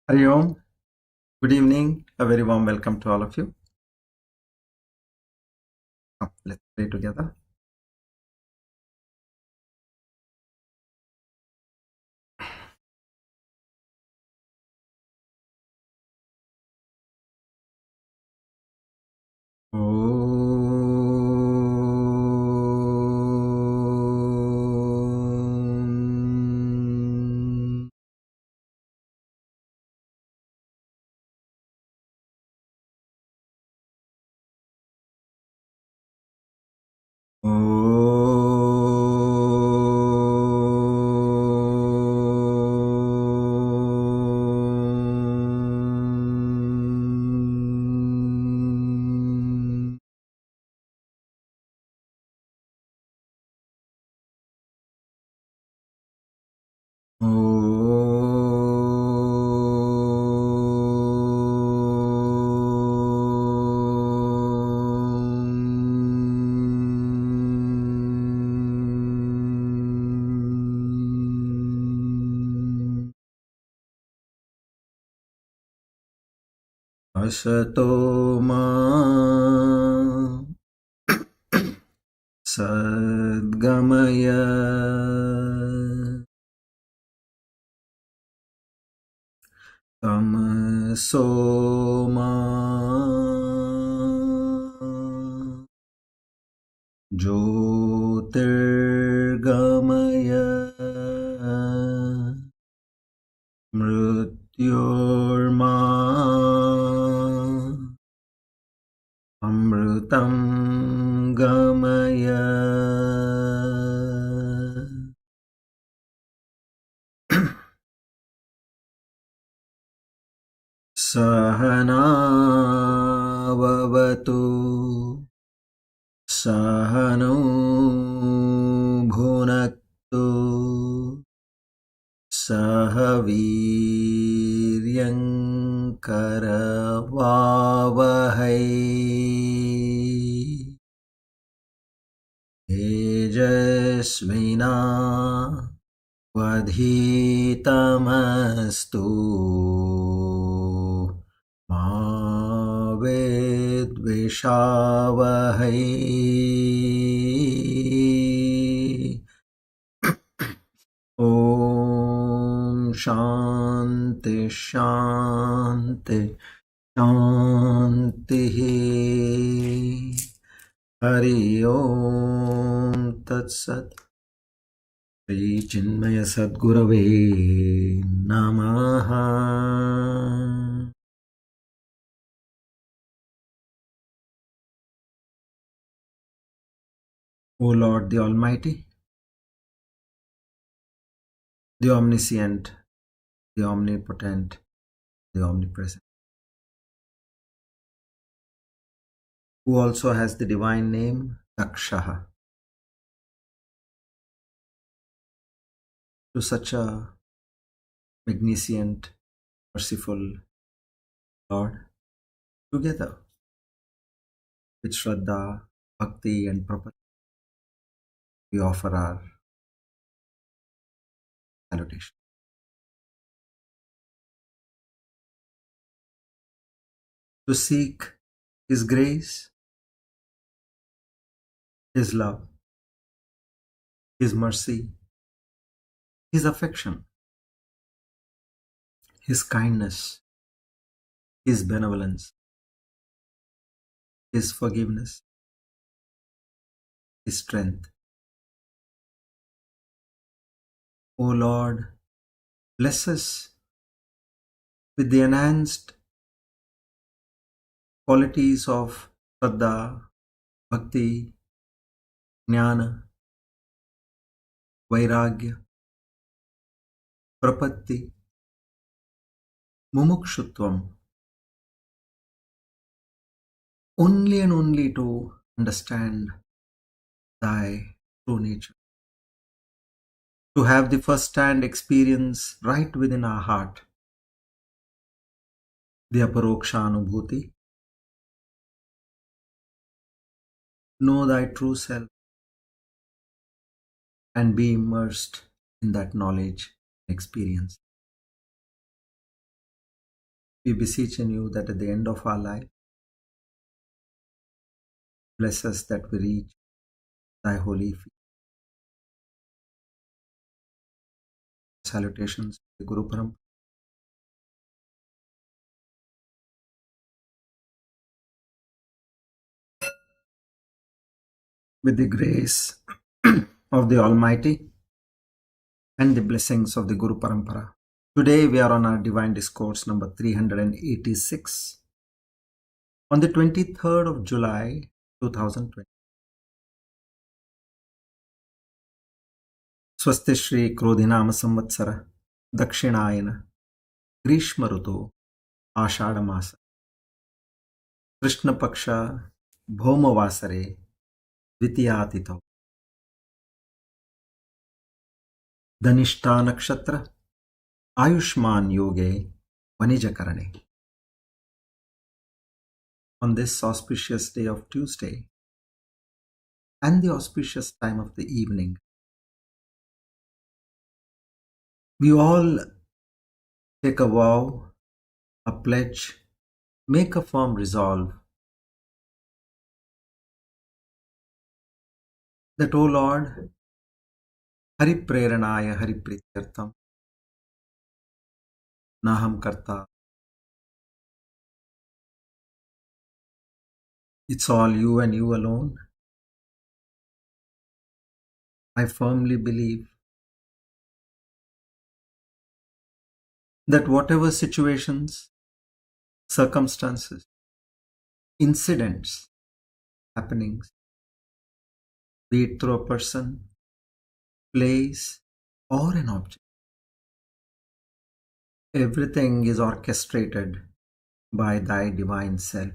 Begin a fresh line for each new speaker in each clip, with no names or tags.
Hari Om. Good evening. A very warm welcome to all of you. Let's pray together. Om. Om. Om. Asato ma sadgamaya tamaso ma jyotirgamaya mrityorma amritam gamaya. Sahana vavatu sahano bhunaktu sahaviryankara tejasvina vadhitamastu ma vidvishavahai. Om Shanti Shanti Shanti. Hari Om Tat Sat. Shri Chinmaya Sadgurave Namaha. O Lord the Almighty, the Omniscient, the Omnipotent, the Omnipresent, who also has the divine name Dakshaha. To such a magnificent, merciful Lord, together with Shraddha, Bhakti and Prabhupada, we offer our salutation. To seek His grace, His love, His mercy, His affection, His kindness, His benevolence, His forgiveness, His strength. O Lord, bless us with the enhanced qualities of Shraddha, Bhakti, Jnana, Vairagya, Prapatti, Mumukshutvam, only and only to understand Thy true nature, to have the first-hand experience right within our heart, the aparokshanubhuti, know Thy true self and be immersed in that knowledge experience. We beseech in you that at the end of our life, bless us that we reach thy holy feet. Salutations to the Guru Parampara. With the grace of the Almighty and the blessings of the Guru Parampara. Today we are on our Divine Discourse number 386 on the 23rd of July 2020. Swasti Shri Krodhinama Samvatsara Dakshinayana Grishma Rutu Ashadha Masa Krishna Paksha Bhoma Vasare Dvitiyatito Dhanishta Nakshatra Ayushman Yoge Vanijakarane. On this auspicious day of Tuesday and the auspicious time of the evening, we all take a vow, a pledge, make a firm resolve that, O Lord, Hari Preranaya Hari Prityartham Naham Karta. It's all you and you alone. I firmly believe that whatever situations, circumstances, incidents, happenings, be it through a person, place, or an object, everything is orchestrated by thy divine self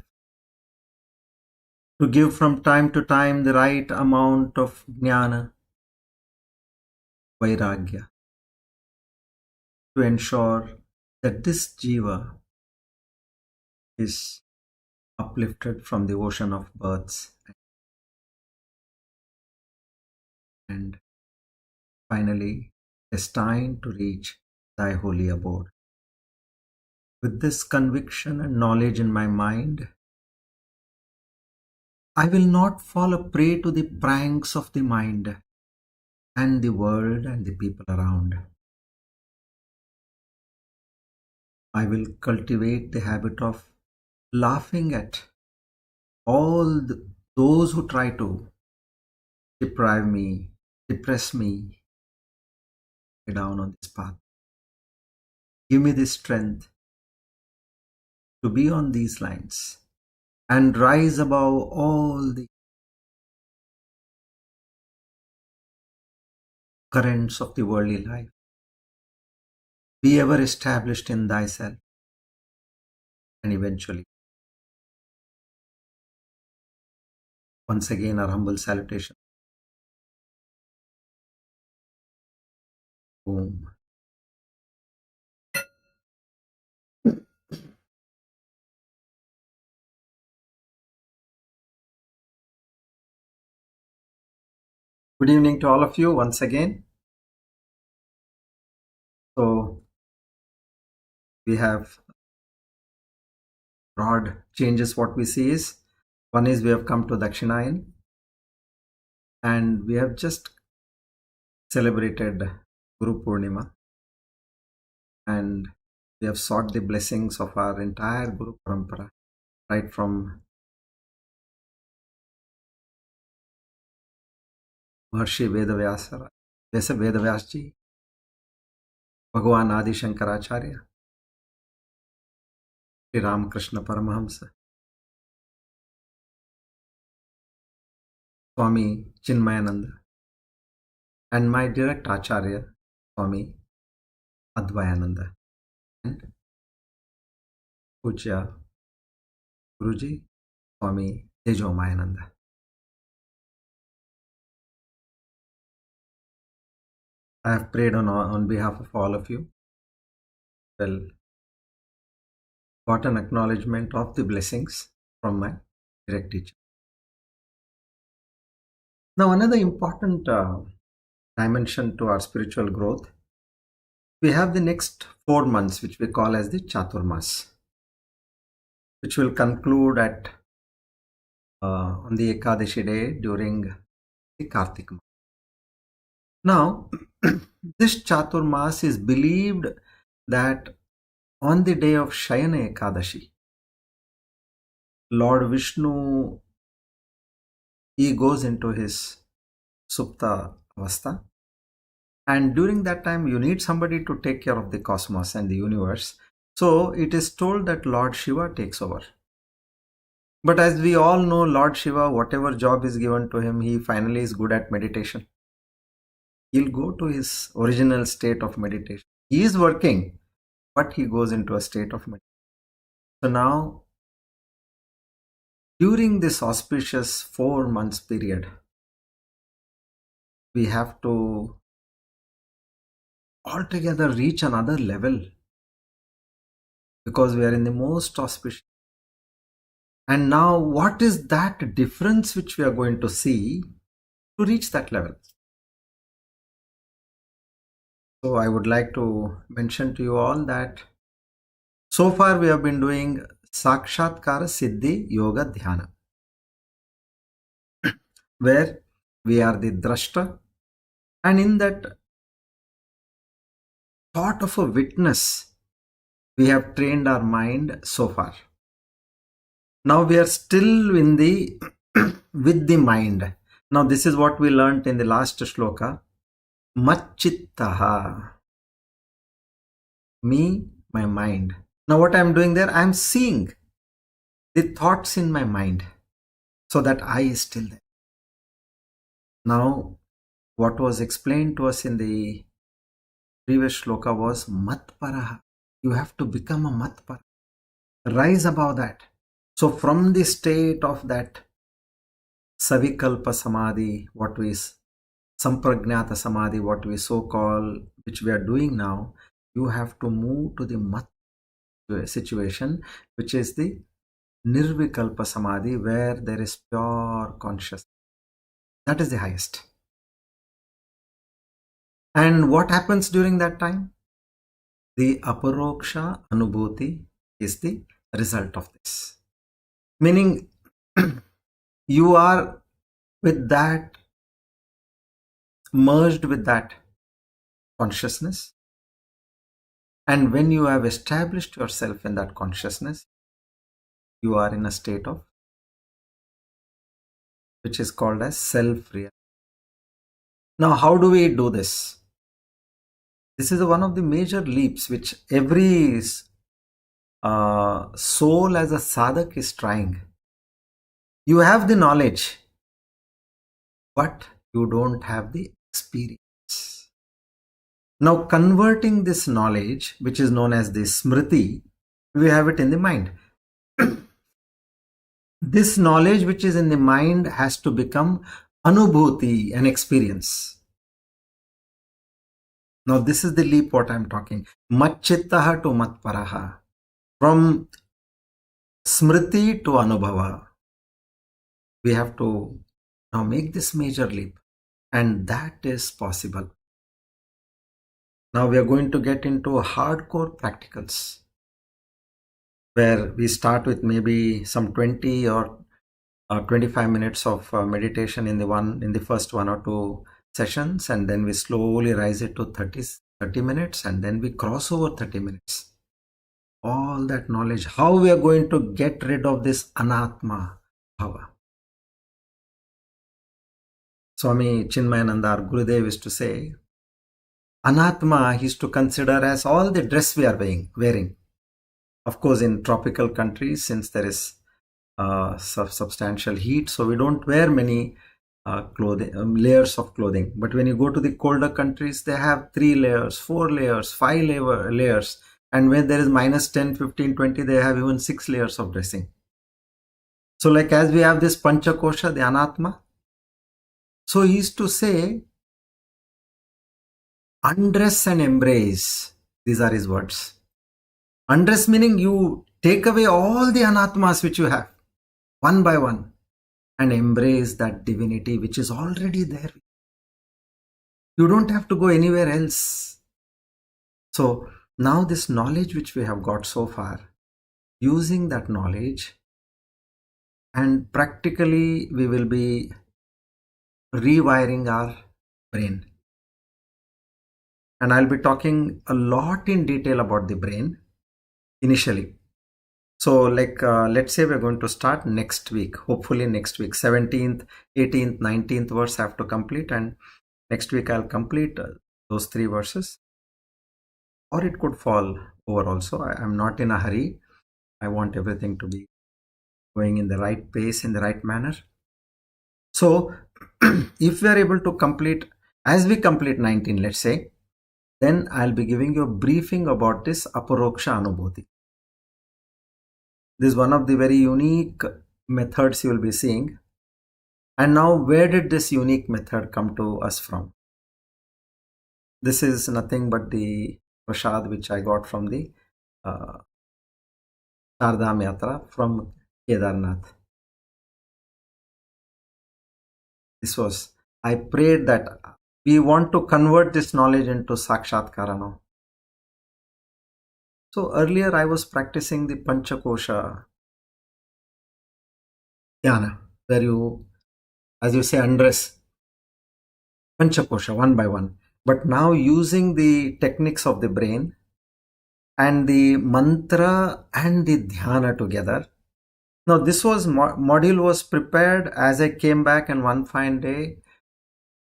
to give from time to time the right amount of jnana, vairagya, to ensure that this jiva is uplifted from the ocean of births and finally destined to reach thy holy abode. With this conviction and knowledge in my mind, I will not fall a prey to the pranks of the mind and the world and the people around. I will cultivate the habit of laughing at all those who try to deprive me, depress me down on this path. Give me the strength to be on these lines and rise above all the currents of the worldly life. Be ever established in thyself, and eventually, once again, our humble salutation. Om. Good evening to all of you once again. So, we have broad changes. What we see is, one is we have come to Dakshinayan and we have just celebrated Guru Purnima and we have sought the blessings of our entire Guru Parampara, right from Maharshi Vedavyas ji, Bhagavan Adi Shankaracharya, Sri Ramakrishna Paramahamsa, Swami Chinmayananda, and my direct Acharya, Swami Advayananda, and Pujya Guruji, Swami Tejomayananda. I have prayed on behalf of all of you. Well, got an acknowledgement of the blessings from my direct teacher. Now, another important dimension to our spiritual growth, we have the next 4 months, which we call as the Chaturmas. which will conclude at on the Ekadashi day during the Kartik month. Now, this Chaturmas is believed that on the day of Shayana Ekadashi, Lord Vishnu, he goes into his Supta Avastha, and during that time you need somebody to take care of the cosmos and the universe. So it is told that Lord Shiva takes over. But as we all know, Lord Shiva, whatever job is given to him, he finally is good at meditation. He'll go to his original state of meditation. He is working, but he goes into a state of meditation. So now, during this auspicious 4 months period, we have to altogether reach another level, because we are in the most auspicious. And now, what is that difference which we are going to see to reach that level? So I would like to mention to you all that so far we have been doing Sakshatkara Siddhi Yoga Dhyana, where we are the drashta, and in that thought of a witness, we have trained our mind so far. Now we are still in the with the mind. Now this is what we learnt in the last shloka. Machittaha. Me, my mind. Now what I am doing there, I am seeing the thoughts in my mind, so that I is still there. Now what was explained to us in the previous shloka was matparaha. You have to become a matpara. Rise above that. So from the state of that savikalpa samadhi, what we sampragnata samadhi, what we so call, which we are doing now, you have to move to the mat situation, which is the nirvikalpa samadhi, where there is pure consciousness. That is the highest. And what happens during that time? The aparoksha anubhuti is the result of this. Meaning, you are with that, merged with that consciousness. And when you have established yourself in that consciousness, you are in a state of, which is called as self-realization. Now, how do we do this? This is one of the major leaps which every soul as a sadhak is trying. You have the knowledge, but you don't have the experience. Now, converting this knowledge, which is known as the smriti, we have it in the mind. This knowledge which is in the mind has to become anubhuti, an experience. Now, this is the leap what I am talking. Machittaha to matparaha. From smriti to anubhava. We have to now make this major leap, and that is possible. Now we are going to get into hardcore practicals, where we start with maybe some 20 or 25 minutes of meditation in the first 1 or 2 sessions, and then we slowly rise it to 30 minutes, and then we cross over 30 minutes. All that knowledge, how we are going to get rid of this anatma bhava. Swami Chinmayananda, our Gurudev, used to say, anatma he is to consider as all the dress we are wearing. Of course, in tropical countries, since there is substantial heat, so we don't wear many layers of clothing. But when you go to the colder countries, they have 3 layers, 4 layers, 5 layers. And when there is minus 10, 15, 20, they have even 6 layers of dressing. So like as we have this panchakosha, the anatma, so he is to say, undress and embrace. These are his words. Undress meaning you take away all the anatmas which you have, one by one, and embrace that divinity which is already there. You don't have to go anywhere else. So now this knowledge which we have got so far, using that knowledge, and practically we will be rewiring our brain. And I'll be talking a lot in detail about the brain initially. So let's say we're going to start next week, hopefully next week, 17th, 18th, 19th verse I have to complete, and next week I'll complete those 3 verses, or it could fall over also. I'm not in a hurry. I want everything to be going in the right pace, in the right manner. So if we are able to complete, as we complete 19, let's say, then I'll be giving you a briefing about this aparoksha anubhuti. This is one of the very unique methods you will be seeing. And now, where did this unique method come to us from? This is nothing but the prasad which I got from the uh, Chardham Yatra from Kedarnath. This was, I prayed that we want to convert this knowledge into Sakshatkara now. So earlier I was practicing the Panchakosha Dhyana, where you, as you say, undress Panchakosha one by one. But now using the techniques of the brain and the mantra and the dhyana together. Now this was module was prepared as I came back, and one fine day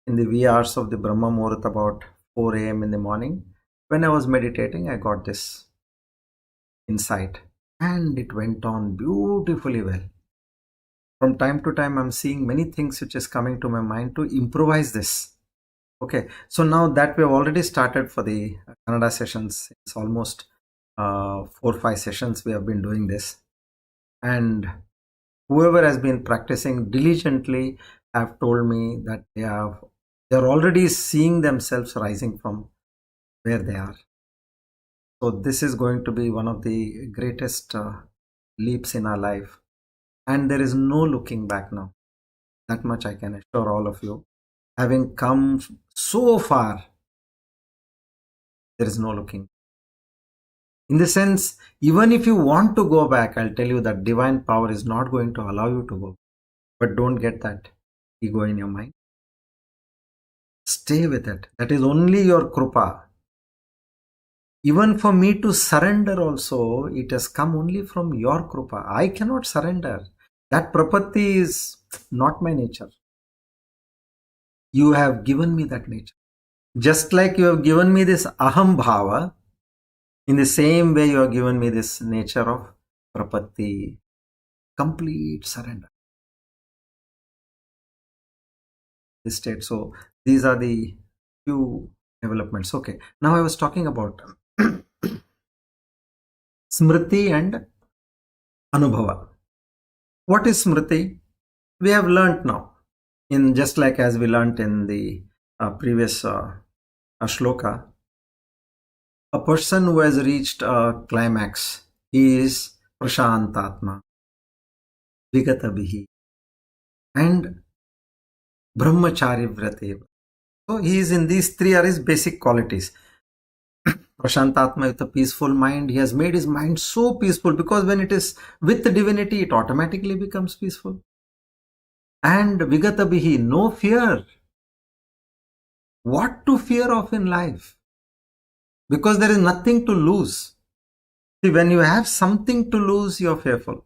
in the wee hours of the Brahma Muhurat, about 4 a.m. in the morning, when I was meditating, I got this insight, and it went on beautifully well. From time to time, I'm seeing many things which is coming to my mind to improvise this. Okay, so now that we have already started for the Kannada sessions, it's almost 4 or 5 sessions we have been doing this, and whoever has been practicing diligently have told me that they are already seeing themselves rising from where they are. So this is going to be one of the greatest leaps in our life, and there is no looking back now. That much I can assure all of you. Having come so far, there is no looking. In the sense, even if you want to go back, I'll tell you that divine power is not going to allow you to go. But don't get that ego in your mind. Stay with it. That is only your krupa. Even for me to surrender also, it has come only from your krupa. I cannot surrender. That prapatti is not my nature. You have given me that nature. Just like you have given me this aham bhava, in the same way you have given me this nature of prapatti, complete surrender. This state. So these are the few developments. Okay. Now I was talking about smriti and anubhava. What is smriti? We have learnt now, in just like as we learnt in the previous shloka. A person who has reached a climax, he is prashantatma, vigatabihi, and brahmachari vrate. So he is in these 3 are his basic qualities. Prashantatma, with a peaceful mind, he has made his mind so peaceful, because when it is with the divinity, it automatically becomes peaceful. And vigatabihi, no fear. What to fear of in life? Because there is nothing to lose. See, when you have something to lose, you're fearful.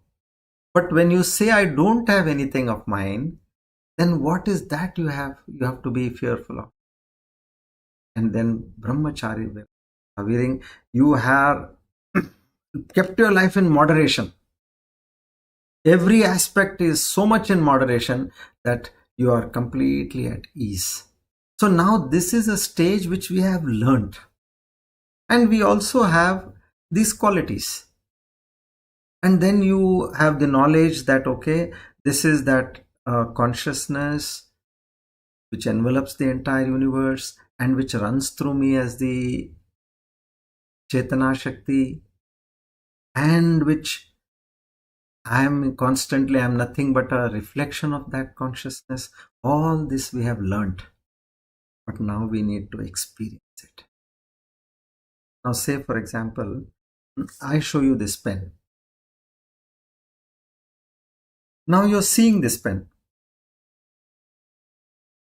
But when you say, I don't have anything of mine, then what is that you have? You have to be fearful of. And then brahmachari, you have kept your life in moderation. Every aspect is so much in moderation that you are completely at ease. So now this is a stage which we have learned. And we also have these qualities. And then you have the knowledge that, okay, this is that consciousness which envelops the entire universe and which runs through me as the Chetana Shakti, and which I'm nothing but a reflection of that consciousness. All this we have learnt, but now we need to experience it. Now, say for example, I show you this pen. Now you're seeing this pen.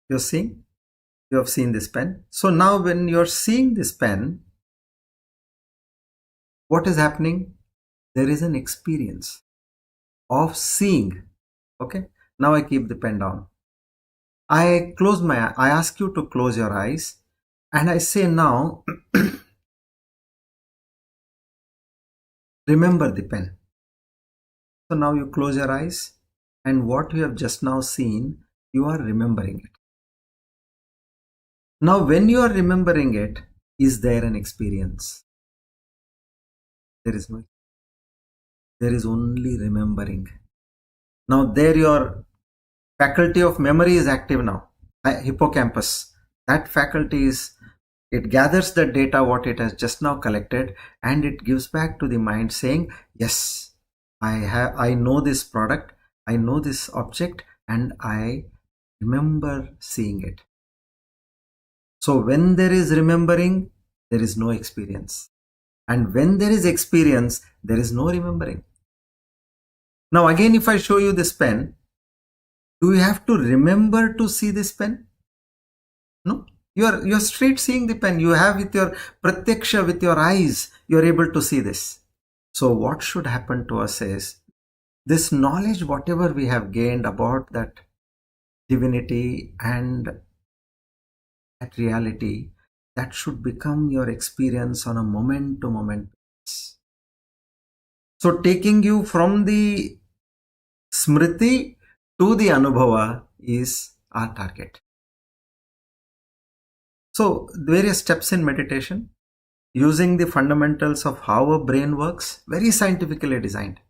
You're seeing? You have seen this pen. So now when you're seeing this pen, what is happening? There is an experience of seeing. Okay. Now I keep the pen down. I ask you to close your eyes, and I say now, remember the pen. So now you close your eyes, and what you have just now seen, you are remembering it. Now when you are remembering it, is there an experience? There is no. There is only remembering. Now there your faculty of memory is active now. Hippocampus. That faculty is, it gathers the data what it has just now collected, and it gives back to the mind saying, yes, I know this product, I know this object, and I remember seeing it. So when there is remembering, there is no experience. And when there is experience, there is no remembering. Now again, if I show you this pen, do you have to remember to see this pen? No. You're straight seeing the pen. You have with your pratyaksha, with your eyes, you're able to see this. So what should happen to us is, this knowledge, whatever we have gained about that divinity and that reality, that should become your experience on a moment to moment basis. So taking you from the smriti to the anubhava is our target. So various steps in meditation, using the fundamentals of how a brain works, very scientifically designed.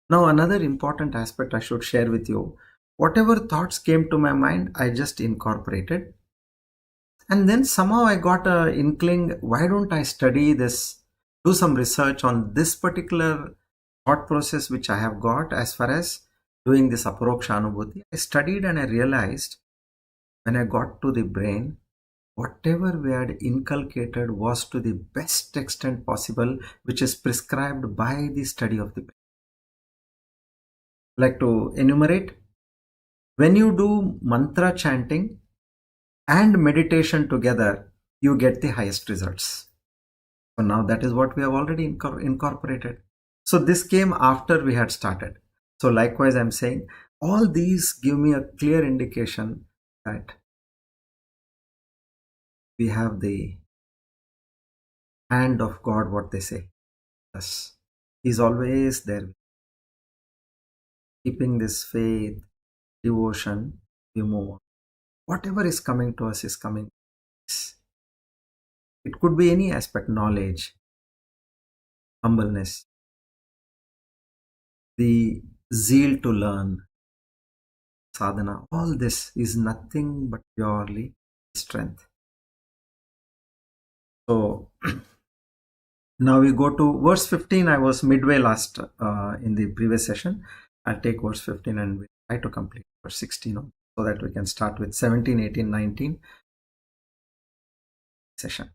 Now another important aspect I should share with you, whatever thoughts came to my mind, I just incorporated. And then somehow I got a inkling, why don't I study this, do some research on this particular thought process which I have got as far as doing this aparoksha anubhuti. I studied and I realized when I got to the brain, whatever we had inculcated was to the best extent possible, which is prescribed by the study of the brain. Like to enumerate, when you do mantra chanting and meditation together, you get the highest results. So now that is what we have already incorporated. So this came after we had started. So likewise, I'm saying all these give me a clear indication that we have the hand of God, what they say. Yes, He's always there. Keeping this faith, devotion, we move on. Whatever is coming to us is coming. It could be any aspect, knowledge, humbleness, the zeal to learn, sadhana. All this is nothing but purely strength. So now we go to verse 15. I was midway last in the previous session. I'll take verse 15 and we'll try to complete verse 16 so that we can start with 17, 18, 19 session.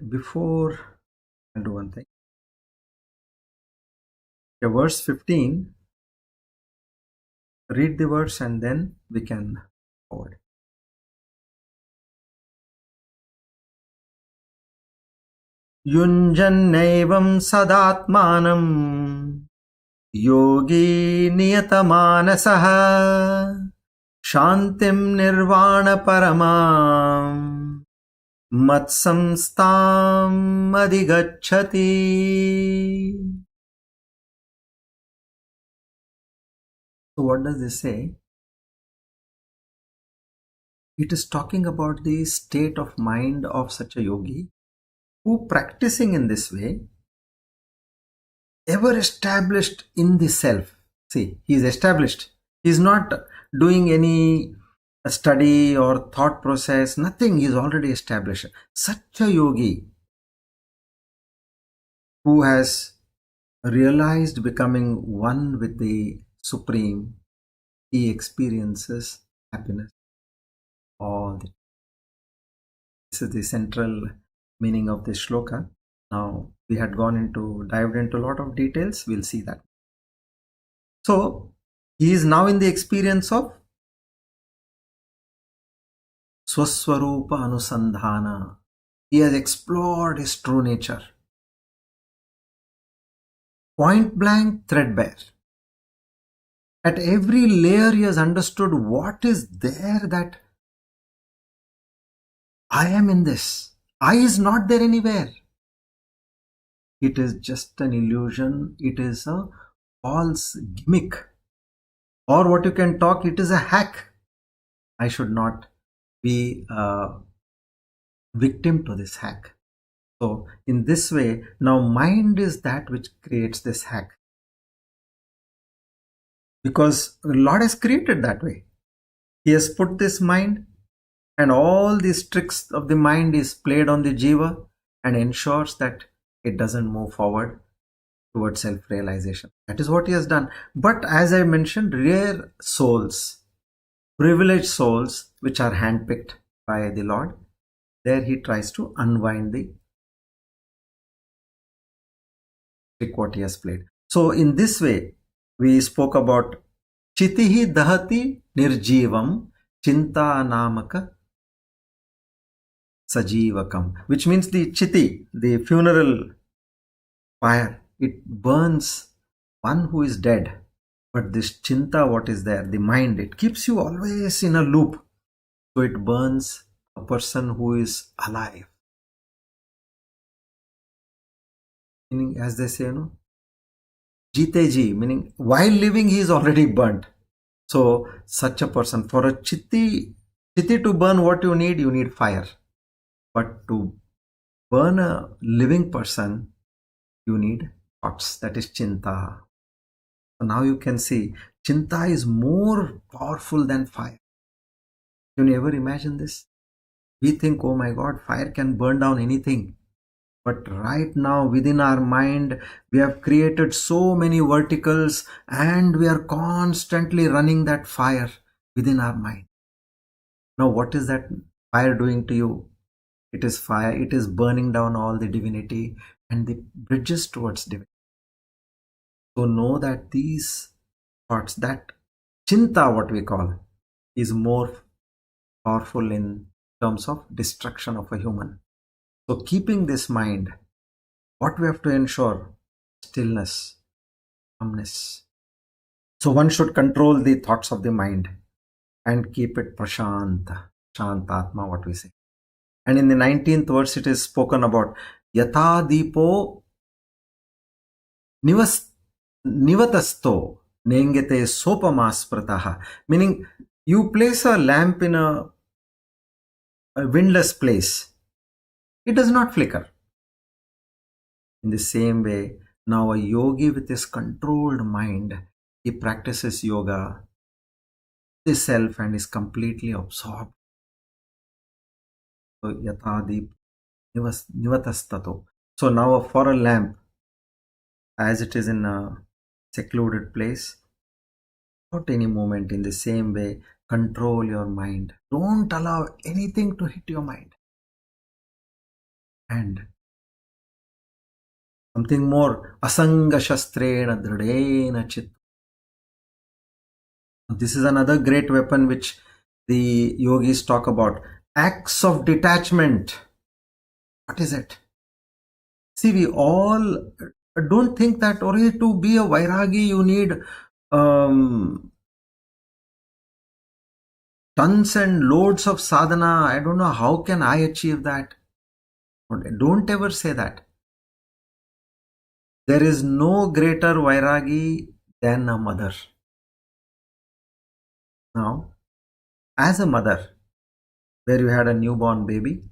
Before I'll do one thing. Okay, verse 15, read the verse and then we can forward. Yunjannaivam sadatmanam yogi niyatamanasah shantim nirvana paramam matsamstam adhigacchati. So what does this say? It is talking about the state of mind of such a yogi who, practicing in this way, ever established in the self. See, he is established. He is not doing any study or thought process, nothing. He is already established. Such a yogi who has realized becoming one with the Supreme, he experiences happiness all the time. This is the central meaning of this shloka. Now, we had dived into a lot of details. We'll see that. So, he is now in the experience of Swaswarupa Anusandhana. He has explored his true nature. Point blank, threadbare. At every layer, he has understood what is there, that I am in this. I is not there anywhere. It is just an illusion. It is a false gimmick. Or what you can talk, it is a hack. I should not be a victim to this hack. So, in this way, now mind is that which creates this hack. Because Lord has created that way. He has put this mind, and all these tricks of the mind is played on the jiva and ensures that it doesn't move forward towards self-realization. That is what he has done. But as I mentioned, rare souls, privileged souls, which are handpicked by the Lord, there he tries to unwind the trick what he has played. So in this way, we spoke about chitihi dahati nirjivam chinta namaka sajivakam, which means the chiti, the funeral fire, it burns one who is dead. But this chinta, what is there, the mind, it keeps you always in a loop. So it burns a person who is alive. Meaning, as they say, jite ji, meaning while living he is already burnt. So such a person, for a chiti to burn, what you need fire. But to burn a living person, you need thoughts, that is chinta. So now you can see, chinta is more powerful than fire. Can you ever imagine this? We think, oh my God, fire can burn down anything. But right now, within our mind, we have created so many verticals, and we are constantly running that fire within our mind. Now, what is that fire doing to you? It is fire. It is burning down all the divinity and the bridges towards divinity. So know that these thoughts, that chinta, what we call, is more powerful in terms of destruction of a human. So keeping this mind, what we have to ensure? Stillness, calmness. So one should control the thoughts of the mind and keep it prashanta, shantatma, what we say. And in the 19th verse, it is spoken about yata dipo nivatasto nengete sopamasprataha, meaning you place a lamp in a windless place, it does not flicker. In the same way, now a yogi with his controlled mind, he practices yoga, the self, and is completely absorbed. So yatadi nivatastato. So now for a lamp, as it is in a secluded place, without any movement, in the same way, control your mind. Don't allow anything to hit your mind. And something more, asanga shastrena dridena chit. This is another great weapon which the yogis talk about. Acts of detachment. What is it? See, we all don't think that to be a vairagi you need tons and loads of sadhana. I don't know how can I achieve that. Don't ever say that. There is no greater vairagi than a mother. Now, as a mother, where you had a newborn baby,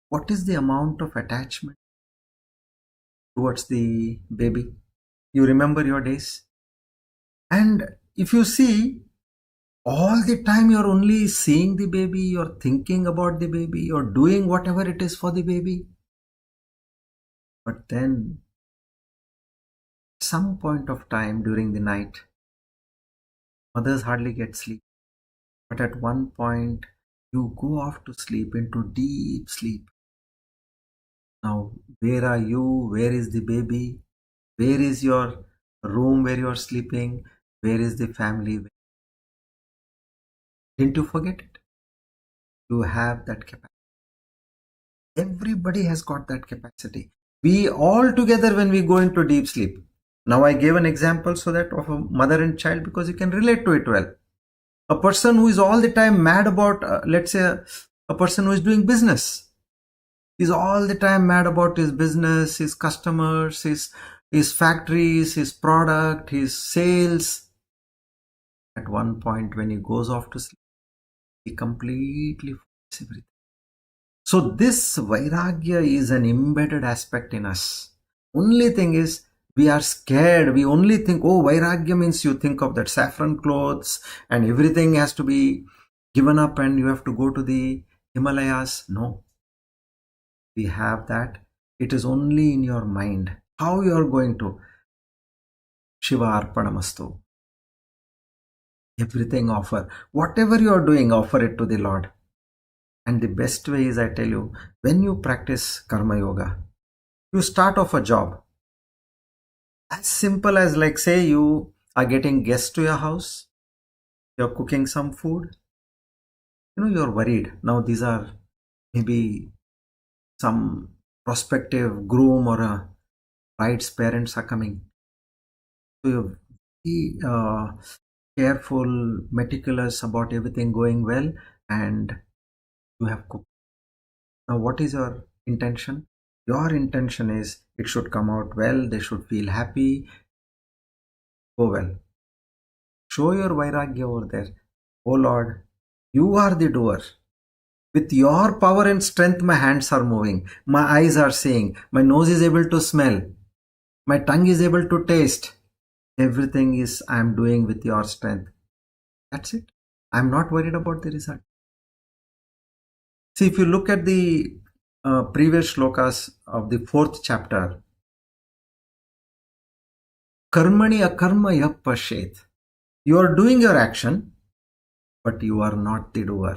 what is the amount of attachment towards the baby? You remember your days? And if you see, all the time you're only seeing the baby, you're thinking about the baby, you're doing whatever it is for the baby. But then, some point of time during the night, mothers hardly get sleep. But at one point, you go off to sleep, into deep sleep. Now, where are you? Where is the baby? Where is your room where you are sleeping? Where is the family? Didn't you forget it? You have that capacity. Everybody has got that capacity. We all together, when we go into deep sleep. Now I gave an example so that of a mother and child, because you can relate to it well. A person who is all the time mad about, let's say, a person who is doing business. He's all the time mad about his business, his customers, his factories, his product, his sales. At one point, when he goes off to sleep, he completely forgets everything. So this vairagya is an embedded aspect in us. Only thing is, we are scared. We only think, oh, vairagya means you think of that saffron clothes and everything has to be given up and you have to go to the Himalayas. No, we have that. It is only in your mind. How you are going to Shiva Arpanamastu. Everything offer. Whatever you are doing, offer it to the Lord. And the best way is, I tell you, when you practice Karma Yoga, you start off a job. As simple as, like, say you are getting guests to your house, you're cooking some food, you're worried. Now these are maybe some prospective groom or a bride's parents are coming. So you're very careful, meticulous about everything going well, and you have cooked. Now what is your intention? Your intention is it should come out well, they should feel happy, go well. Show your vairagya over there. Oh Lord, you are the doer. With your power and strength, my hands are moving, my eyes are seeing, my nose is able to smell, my tongue is able to taste. Everything is I am doing with your strength. That's it. I'm not worried about the result. See, if you look at the previous shlokas of the 4th chapter, Karmani akarma yap pashet. You are doing your action, but you are not the doer.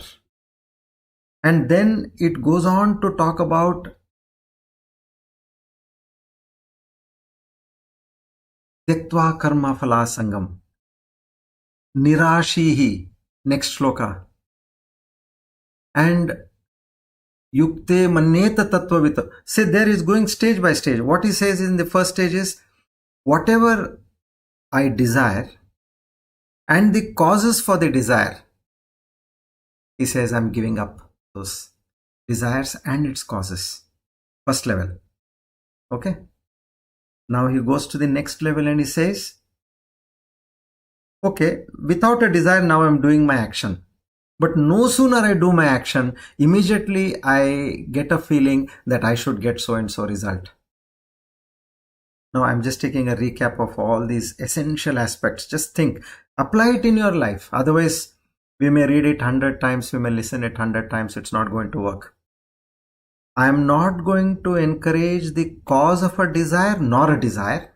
And then it goes on to talk about Tyaktva karma phala sangam. Nirashihi. Next shloka. And Yukte manneta tattvavita. See, there is going stage by stage. What he says in the first stage is, whatever I desire and the causes for the desire, he says, I'm giving up those desires and its causes. First level. Okay. Now he goes to the next level and he says, okay, without a desire, now I'm doing my action. But no sooner I do my action, immediately I get a feeling that I should get so and so result. Now I'm just taking a recap of all these essential aspects. Just think, apply it in your life. Otherwise, we may read it 100 times, we may listen it 100 times, it's not going to work. I am not going to encourage the cause of a desire nor a desire.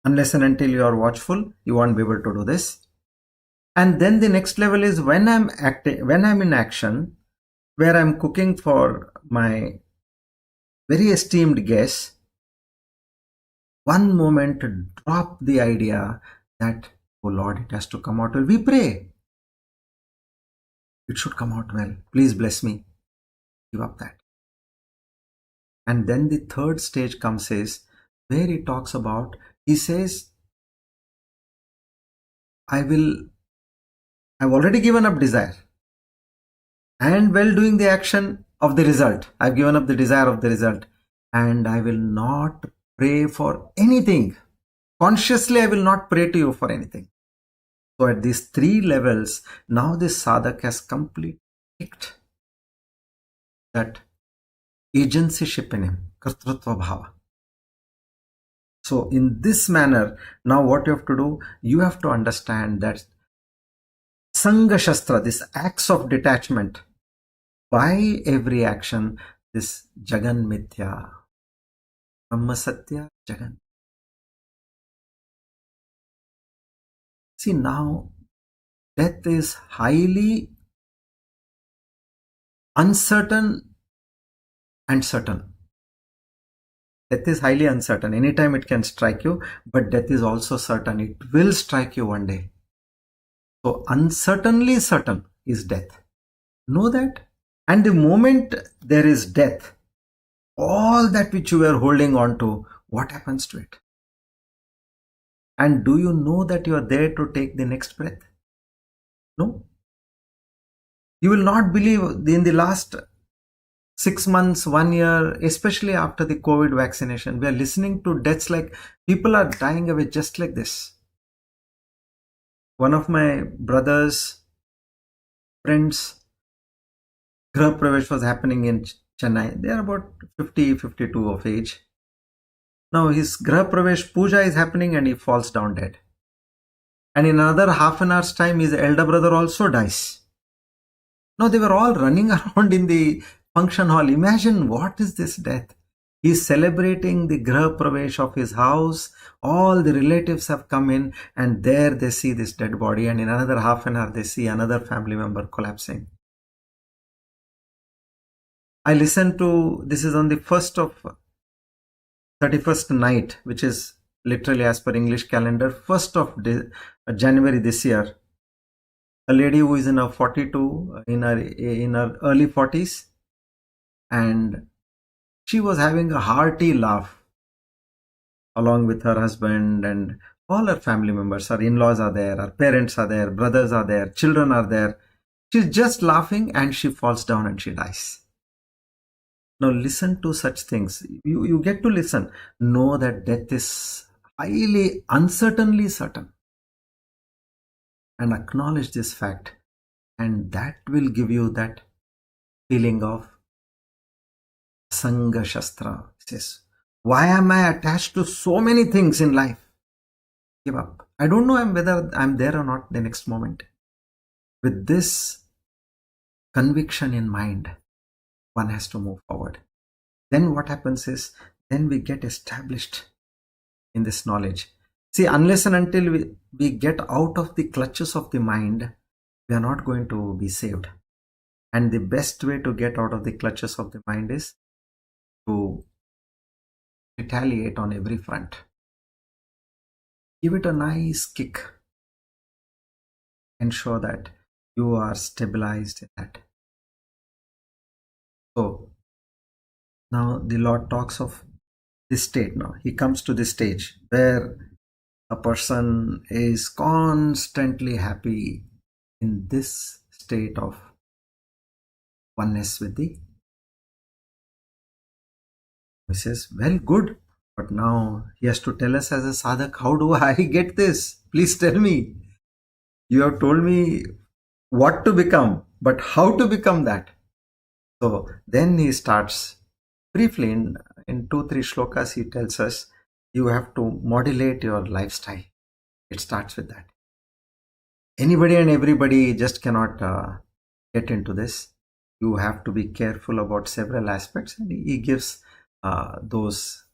Unless and until you are watchful, you won't be able to do this. And then the next level is when I'm in action, where I'm cooking for my very esteemed guests, one moment drop the idea that, oh Lord, it has to come out well. We pray. It should come out well. Please bless me. Give up that. And then the third stage comes is where he talks about, he says, I've already given up desire. And while doing the action of the result, I've given up the desire of the result. And I will not pray for anything. Consciously, I will not pray to you for anything. So at these 3 levels, now this sadhak has completely picked that agencyship in him, kartrutva bhava. So in this manner, now what you have to do, you have to understand that Sangha Shastra, this acts of detachment, by every action, this Jagan Mithya, Brahma Satya, Jagan. See, now death is highly uncertain and certain. Death is highly uncertain. Anytime it can strike you, but death is also certain. It will strike you one day. So uncertainly certain is death. Know that. And the moment there is death, all that which you were holding on to, what happens to it? And do you know that you are there to take the next breath? No. You will not believe in the last 6 months, 1 year, especially after the COVID vaccination, we are listening to deaths like people are dying away just like this. One of my brother's friends, Grah Pravesh was happening in Chennai. They are about 50, 52 of age. Now his Grah Pravesh puja is happening and he falls down dead. And in another half an hour's time, his elder brother also dies. Now they were all running around in the function hall. Imagine what is this death? He's celebrating the Grah Pravesh of his house. All the relatives have come in and there they see this dead body, and in another half an hour they see another family member collapsing. I listened to, this is on the 31st night, which is literally as per English calendar, 1st of January this year. A lady who is in her 42, in her early 40s, and she was having a hearty laugh along with her husband and all her family members. Her in-laws are there, her parents are there, brothers are there, children are there. She's just laughing and she falls down and she dies. Now listen to such things. You get to listen. Know that death is highly uncertainly certain. And acknowledge this fact. And that will give you that feeling of Sangha Shastra. It says, why am I attached to so many things in life? Give up. I don't know whether I'm there or not the next moment. With this conviction in mind, one has to move forward. Then what happens is, then we get established in this knowledge. See, unless and until we get out of the clutches of the mind, we are not going to be saved. And the best way to get out of the clutches of the mind is to retaliate on every front. Give it a nice kick. Ensure that you are stabilized in that. So now the Lord talks of this state. Now he comes to this stage where a person is constantly happy in this state of oneness with the. He says, well, good, but now he has to tell us as a sadhak, how do I get this? Please tell me. You have told me what to become, but how to become that? So then he starts briefly in 2-3 shlokas. He tells us you have to modulate your lifestyle. It starts with that. Anybody and everybody just cannot get into this. You have to be careful about several aspects, and he gives those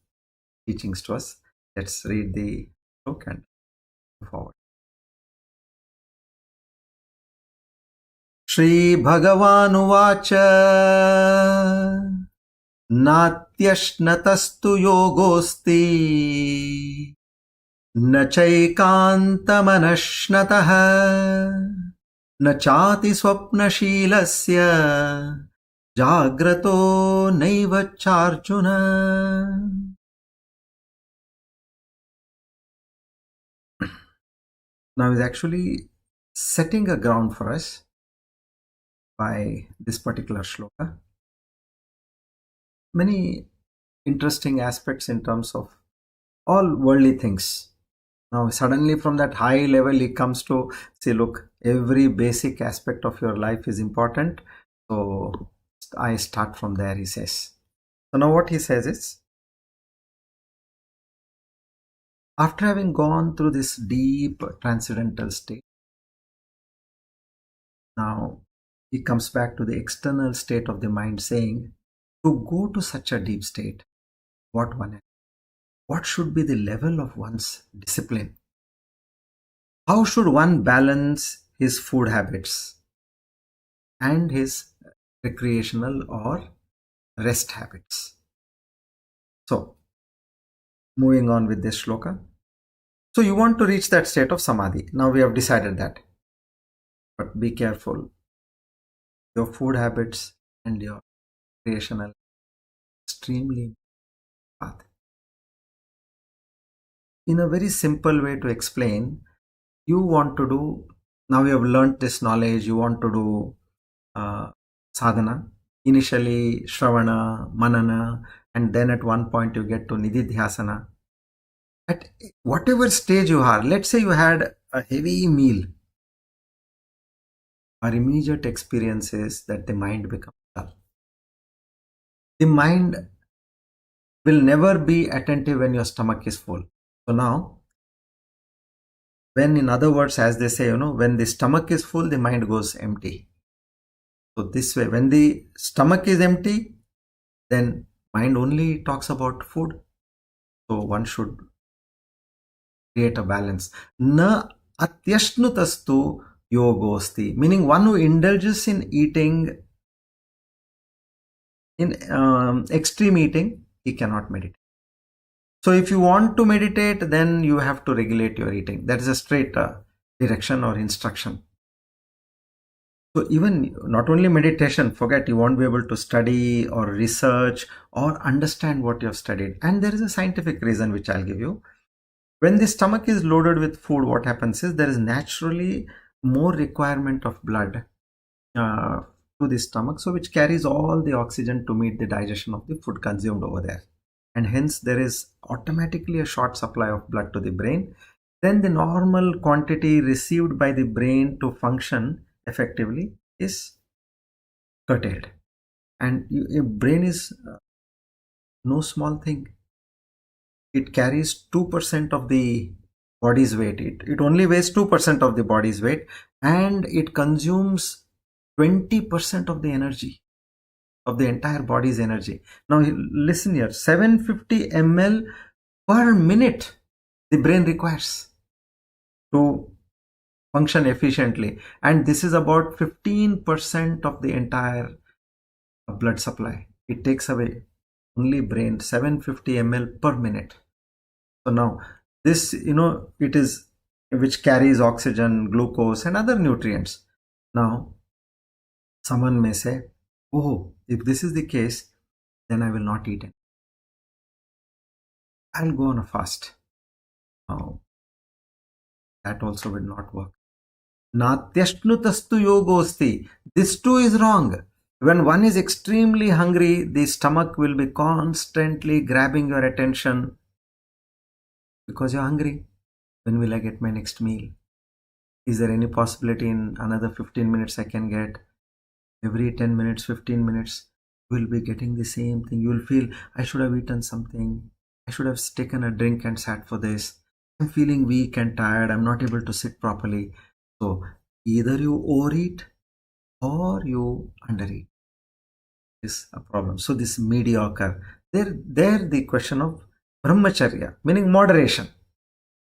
teachings to us. Let's read the book and move forward. Shri Bhagavan Uvacha Natyashnatastu yogosti न चैकान्तमनश्नतः न चाति स्वप्नशीलस्य जाग्रतो नैव चार्जुन. Now is actually setting a ground for us by this particular shloka. Many interesting aspects in terms of all worldly things. Now suddenly from that high level he comes to say, look, every basic aspect of your life is important. So I start from there, he says. So now what he says is, after having gone through this deep transcendental state, now he comes back to the external state of the mind, saying, to go to such a deep state, what should be the level of one's discipline? How should one balance his food habits and his recreational or rest habits? So moving on with this shloka. So you want to reach that state of Samadhi. Now we have decided that. But be careful. Your food habits and your creational extremely path. In a very simple way to explain, you want to do, now you have learned this knowledge, you want to do sadhana. Initially Shravana, Manana, and then at one point you get to Nididhyasana. At whatever stage you are, let's say you had a heavy meal, our immediate experience is that the mind becomes dull. The mind will never be attentive when your stomach is full. So now, when in other words, as they say, when the stomach is full, the mind goes empty. So this way, when the stomach is empty, then mind only talks about food. So one should create a balance. Na atyashnutastu yogosti, meaning one who indulges in eating, in extreme eating, he cannot meditate. So if you want to meditate, then you have to regulate your eating. That is a straight direction or instruction. So even not only meditation, forget, you won't be able to study or research or understand what you have studied. And there is a scientific reason which I'll give you. When the stomach is loaded with food, what happens is there is naturally more requirement of blood to the stomach, so which carries all the oxygen to meet the digestion of the food consumed over there. And hence there is automatically a short supply of blood to the brain. Then the normal quantity received by the brain to function effectively is curtailed. And your brain is no small thing. It carries 2% of the body's weight. It only weighs 2% of the body's weight, and it consumes 20% of the energy, of the entire body's energy. Now listen here, 750 ml per minute the brain requires to function efficiently, and this is about 15% of the entire blood supply. It takes away only brain 750 ml per minute. So now this, it is which carries oxygen, glucose and other nutrients. Now someone may say, oh, if this is the case, then I will not eat it. I'll go on a fast. Now that also will not work. Natyashnutastu yogosti. This too is wrong. When one is extremely hungry, the stomach will be constantly grabbing your attention because you're hungry. When will I get my next meal? Is there any possibility in another 15 minutes I can get? Every 10 minutes, 15 minutes, you will be getting the same thing. You will feel, I should have eaten something. I should have taken a drink and sat for this. I'm feeling weak and tired. I'm not able to sit properly. So either you overeat or you undereat. Is a problem. So this mediocre. There the question of brahmacharya, meaning moderation.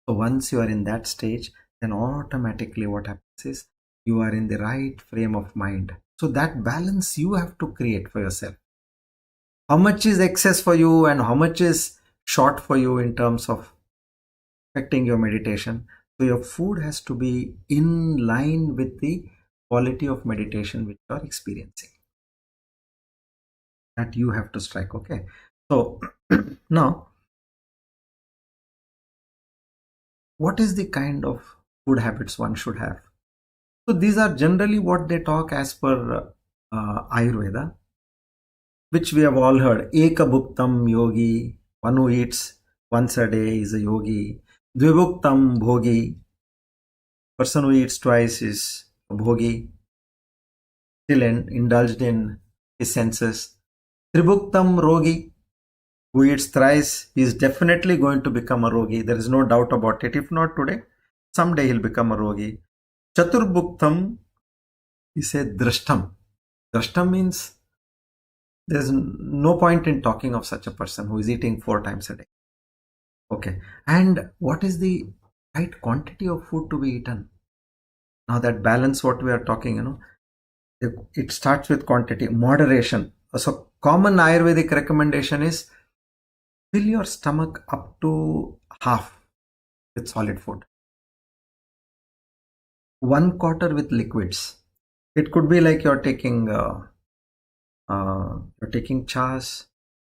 So once you are in that stage, then automatically what happens is you are in the right frame of mind. So that balance you have to create for yourself. How much is excess for you and how much is short for you in terms of affecting your meditation. So your food has to be in line with the quality of meditation which you are experiencing. That you have to strike. Okay. So now, what is the kind of food habits one should have? So these are generally what they talk as per Ayurveda, which we have all heard. Eka bhuktam yogi, one who eats once a day is a yogi. Dvibhuktam bhogi, person who eats twice is a bhogi, still indulged in his senses. Tribhuktam rogi, who eats thrice, he is definitely going to become a rogi. There is no doubt about it. If not today, someday he'll become a rogi. Chaturbhuktam, he said drashtam. Drashtam means there is no point in talking of such a person who is eating 4 times a day. Okay. And what is the right quantity of food to be eaten? Now that balance what we are talking, it starts with quantity, moderation. So common Ayurvedic recommendation is fill your stomach up to half with solid food, 1/4 with liquids. It could be like you're taking chas,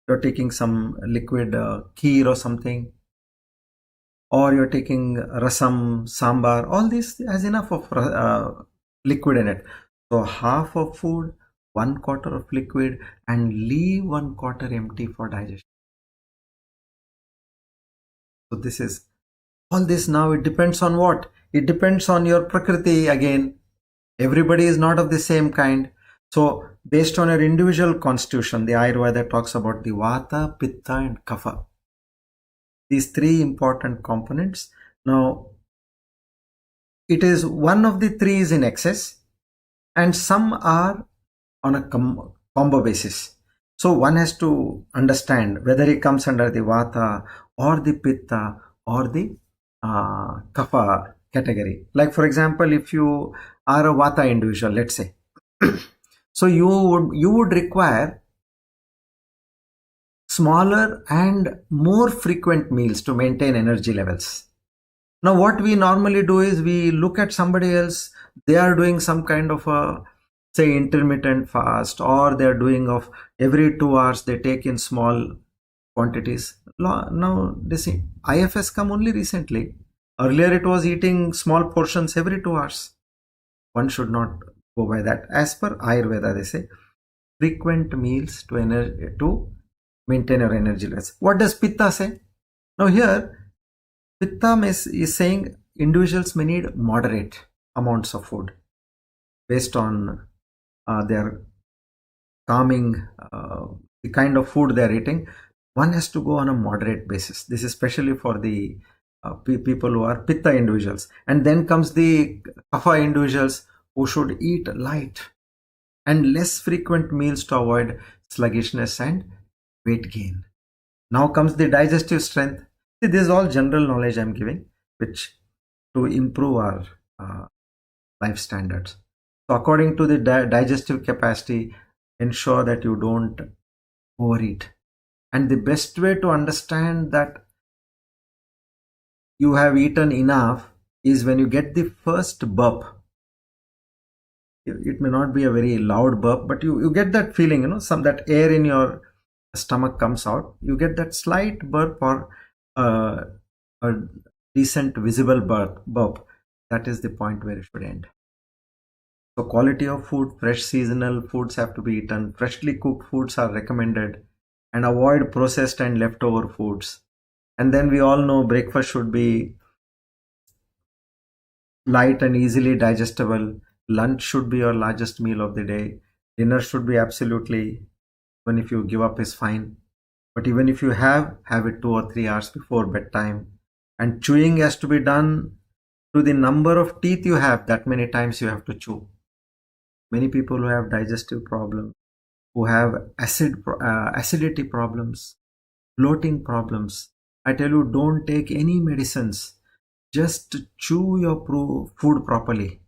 you're taking some liquid kheer or something, or you're taking rasam, sambar. All this has enough of liquid in it. So half of food, 1/4 of liquid, and leave 1/4 empty for digestion. So this is all this. Now it depends on what? It depends on your prakriti again. Everybody is not of the same kind. So based on your individual constitution, the Ayurveda talks about the Vata, Pitta and Khapha. These three important components. Now it is one of the three is in excess and some are on a combo basis. So one has to understand whether it comes under the Vata or the Pitta or the Kapha category. Like for example, if you are a Vata individual, let's say, so you would require smaller and more frequent meals to maintain energy levels. Now what we normally do is we look at somebody else, they are doing some kind of a, say, intermittent fast, or they are doing of every 2 hours they take in small quantities. Now this IFS come only recently. Earlier it was eating small portions every 2 hours. One should not go by that. As per Ayurveda, they say frequent meals to maintain your energy levels. What does Pitta say? Now here Pitta is saying individuals may need moderate amounts of food based on their calming, the kind of food they are eating. One has to go on a moderate basis. This is especially for the people who are Pitta individuals. And then comes the Kapha individuals who should eat light and less frequent meals to avoid sluggishness and weight gain. Now comes the digestive strength. See, this is all general knowledge I'm giving, which to improve our life standards. So according to the digestive capacity, ensure that you don't overeat. And the best way to understand that you have eaten enough is when you get the first burp. It may not be a very loud burp, but you get that feeling, that air in your stomach comes out. You get that slight burp or a decent visible burp. That is the point where it should end. So quality of food, fresh seasonal foods have to be eaten. Freshly cooked foods are recommended, and avoid processed and leftover foods. And then we all know breakfast should be light and easily digestible. Lunch should be your largest meal of the day. Dinner should be absolutely, even if you give up is fine. But even if you have it 2 or 3 hours before bedtime. And chewing has to be done to the number of teeth you have, that many times you have to chew. Many people who have digestive problems, who have acidity problems, bloating problems, I tell you, don't take any medicines. Just chew your food properly.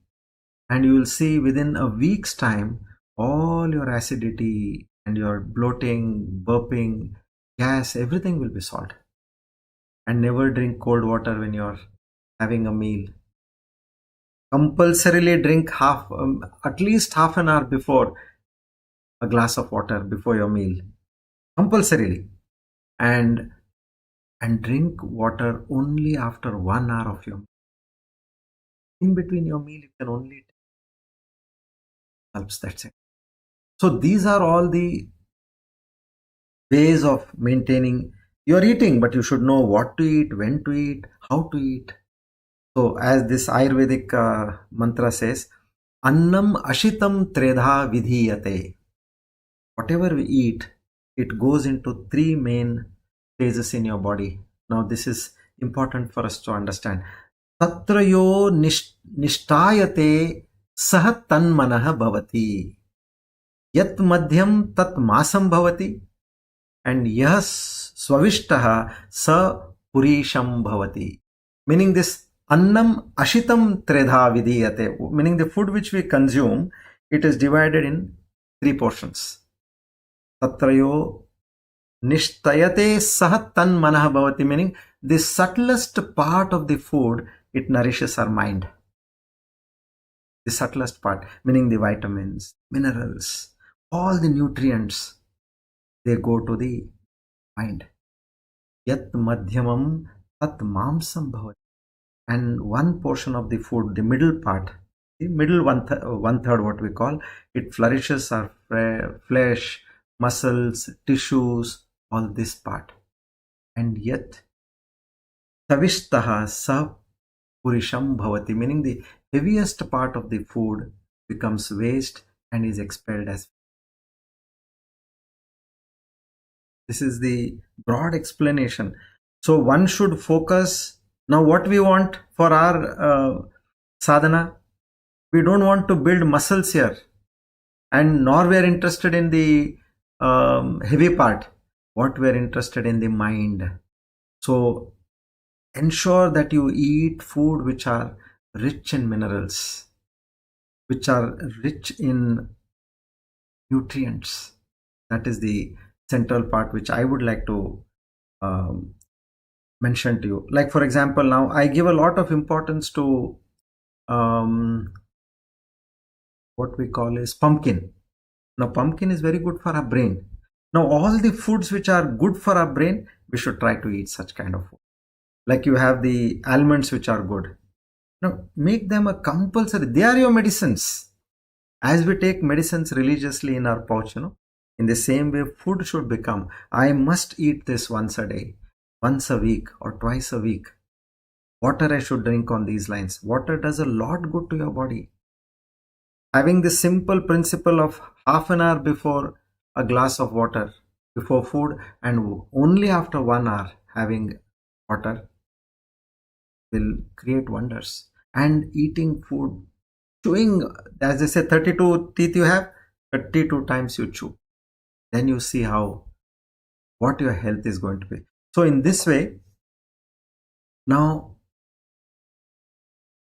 And you will see within a week's time, all your acidity and your bloating, burping, gas, everything will be solved. And never drink cold water when you're having a meal. Compulsorily drink at least half an hour before a glass of water before your meal. Compulsorily. And drink water only after 1 hour of your meal. In between your meal, you can only helps. That's it. So these are all the ways of maintaining your eating, but you should know what to eat, when to eat, how to eat. So as this Ayurvedic mantra says, Annam ashitam tredha vidhiyate. Whatever we eat, it goes into three main phases in your body. Now this is important for us to understand. Tatrayo nishtayate sah tanmanah bhavati. Yat madhyam tat masam bhavati. And yas swavishtaha sa purisham bhavati. Meaning this annam ashitam tredha vidhiyate, meaning the food which we consume, it is divided in three portions. Tatrayo Nishtayate sah tan manah bhavati, meaning the subtlest part of the food, it nourishes our mind. The subtlest part, meaning the vitamins, minerals, all the nutrients, they go to the mind. Yat madhyamam tat mamsam bhavati. And one portion of the food, the middle part, the middle one third, what we call, it flourishes our flesh, muscles, tissues, all this part. And yet, savishtaha sa purisham bhavati, meaning the heaviest part of the food becomes waste and is expelled as. This is the broad explanation. So one should focus. Now, what we want for our sadhana, we don't want to build muscles here, and nor we are interested in the heavy part. What we are interested in the mind. So ensure that you eat food which are rich in minerals, which are rich in nutrients. That is the central part which I would like to um, mention to you. Like, for example, now I give a lot of importance to um, what we call is pumpkin. Now, pumpkin is very good for our brain. Now, all the foods which are good for our brain, we should try to eat such kind of food. Like you have the almonds which are good. Now, make them a compulsory. They are your medicines. As we take medicines religiously in our pouch, in the same way, food should become, I must eat this once a day, once a week, or twice a week. Water I should drink on these lines. Water does a lot good to your body. Having the simple principle of half an hour before a glass of water, before food, and only after 1 hour having water will create wonders. And eating food, chewing, as they say, 32 teeth you have, 32 times you chew. Then you see what your health is going to be. So in this way, now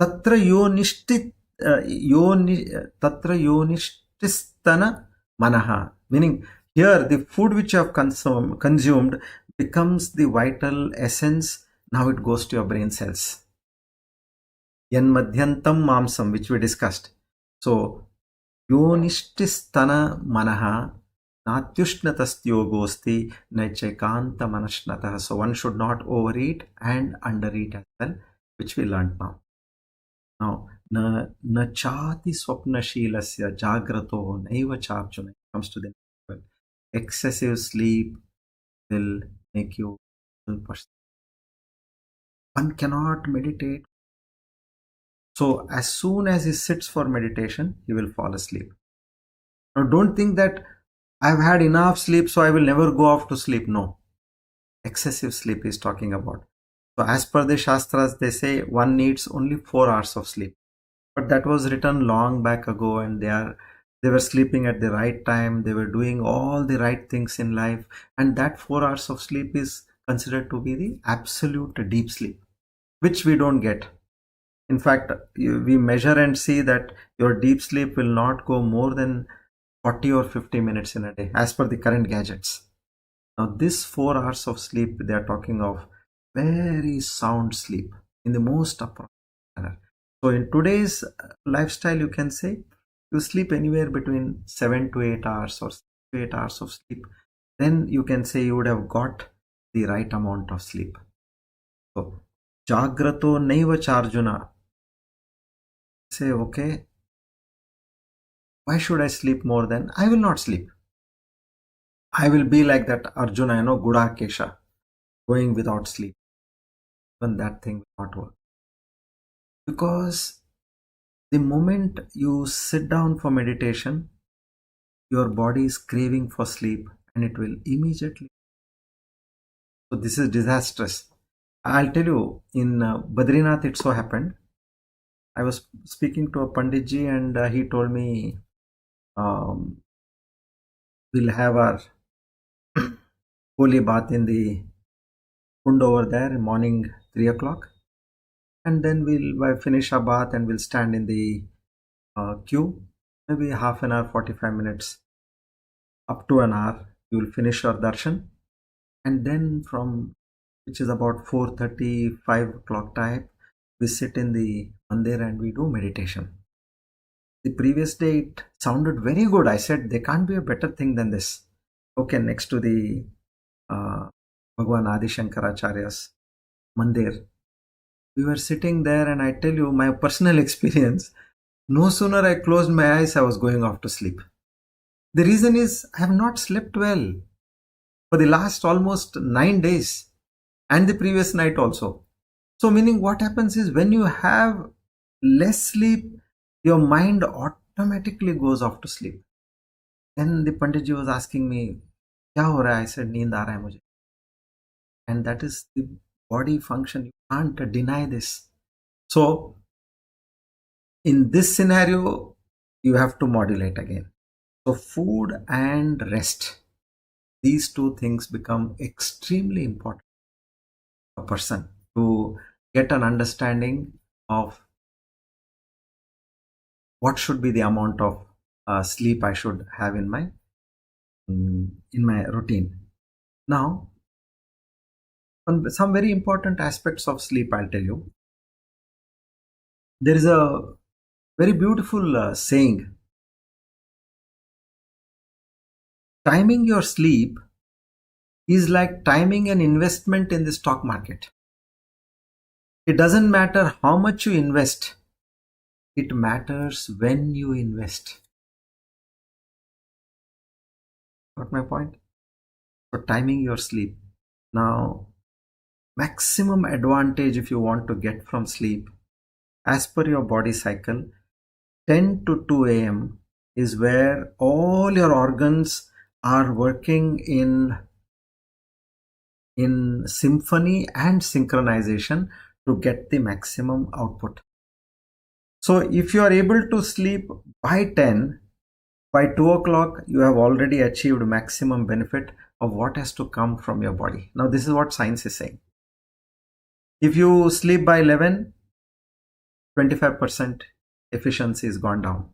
tatra yonishtit tatra yonishtisthana manaha, meaning here the food which you have consumed becomes the vital essence. Now it goes to your brain cells. Yan madhyantam mamsam, which we discussed. So yonishtisthana manaha natyushnatastyogosti naichekanta manashnatah. So one should not overeat and undereat as well, which we learned now. Now, na chati swapnashilasya jagrato naiva charjuna. Comes to the level. Excessive sleep will make you person. One cannot meditate. So as soon as he sits for meditation, he will fall asleep. Now don't think that I've had enough sleep, so I will never go off to sleep. No. Excessive sleep is talking about. So as per the Shastras, they say one needs only 4 hours of sleep. But that was written long back ago, and they were sleeping at the right time. They were doing all the right things in life. And that 4 hours of sleep is considered to be the absolute deep sleep, which we don't get. In fact, we measure and see that your deep sleep will not go more than 40 or 50 minutes in a day, as per the current gadgets. Now, this 4 hours of sleep, they are talking of very sound sleep in the most appropriate manner. So, in today's lifestyle, you can say you sleep anywhere between 7 to 8 hours or 6 to 8 hours of sleep. Then you can say you would have got the right amount of sleep. So, Jagrato Naiva Charjuna. Say, okay, why should I sleep more than? I will not sleep. I will be like that Arjuna, Gudakesha, going without sleep. Even that thing will not work. Because the moment you sit down for meditation, your body is craving for sleep and it will immediately. So this is disastrous. I'll tell you, in Badrinath it so happened. I was speaking to a Panditji and he told me we'll have our holy bath in the kund over there morning 3 o'clock, and then we'll finish our bath and we'll stand in the queue, maybe half an hour, 45 minutes, up to an hour. You will finish your darshan And then from, which is about 4:30, 5 o'clock type, we sit in the mandir and we do meditation. The previous day it sounded very good. I said, there can't be a better thing than this. Okay, next to the Bhagwan Adi Shankaracharya's mandir. We were sitting there, and I tell you my personal experience. No sooner I closed my eyes, I was going off to sleep. The reason is I have not slept well for the last almost 9 days and the previous night also. So, meaning what happens is when you have less sleep, your mind automatically goes off to sleep. Then the Panditji was asking me, "Kya ho raha hai?" I said, "Neend aa raha hai mujhe." And that is the body function. You can't deny this. So, in this scenario, you have to modulate again. So, food and rest, these two things become extremely important for a person to get an understanding of what should be the amount of sleep I should have in my routine. Now, on some very important aspects of sleep, I'll tell you. There is a very beautiful saying: timing your sleep is like timing an investment in the stock market. It doesn't matter how much you invest, it matters when you invest. Got my point? So, timing your sleep. Now, maximum advantage if you want to get from sleep, as per your body cycle, 10 to 2 a.m. is where all your organs are working in symphony and synchronization to get the maximum output. So if you are able to sleep by 10, by 2 o'clock, you have already achieved maximum benefit of what has to come from your body. Now this is what science is saying. If you sleep by 11, 25% efficiency is gone down.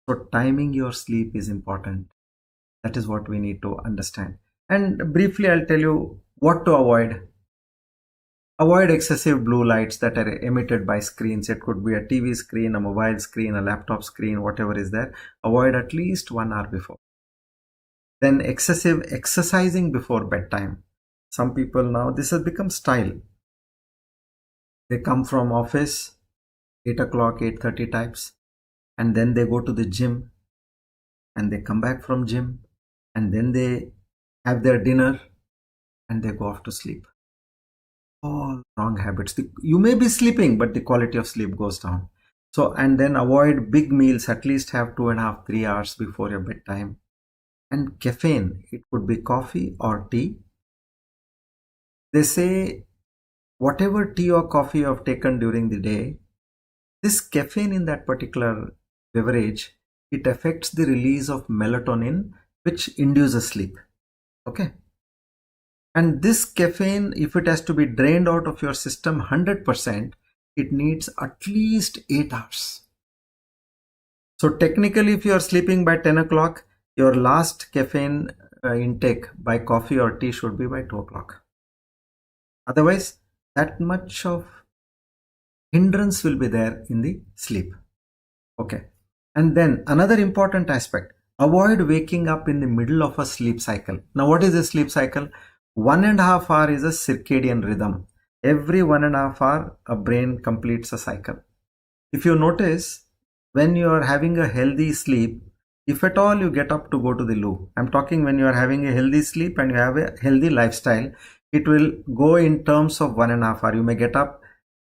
So timing your sleep is important. That is what we need to understand. And briefly, I'll tell you what to avoid. Avoid excessive blue lights that are emitted by screens. It could be a TV screen, a mobile screen, a laptop screen, whatever is there. Avoid at least 1 hour before. Then excessive exercising before bedtime. Some people now, this has become style. They come from office, 8 o'clock, 8:30 types, and then they go to the gym, and they come back from gym, and then they have their dinner, and they go off to sleep. All wrong habits. You may be sleeping, but the quality of sleep goes down. So, and then avoid big meals, at least have 2.5, 3 hours before your bedtime. And caffeine, it could be coffee or tea. They say whatever tea or coffee you have taken during the day, this caffeine in that particular beverage, it affects the release of melatonin, which induces sleep. Okay. And this caffeine, if it has to be drained out of your system 100%, it needs at least 8 hours. So technically, if you are sleeping by 10 o'clock, your last caffeine intake by coffee or tea should be by 2 o'clock. Otherwise, that much of hindrance will be there in the sleep. Okay. And then another important aspect, avoid waking up in the middle of a sleep cycle. Now, what is a sleep cycle? 1.5 hour is a circadian rhythm. Every 1.5 hour, a brain completes a cycle. If you notice, when you are having a healthy sleep, if at all you get up to go to the loo, I'm talking when you are having a healthy sleep and you have a healthy lifestyle, it will go in terms of 1.5 hour. You may get up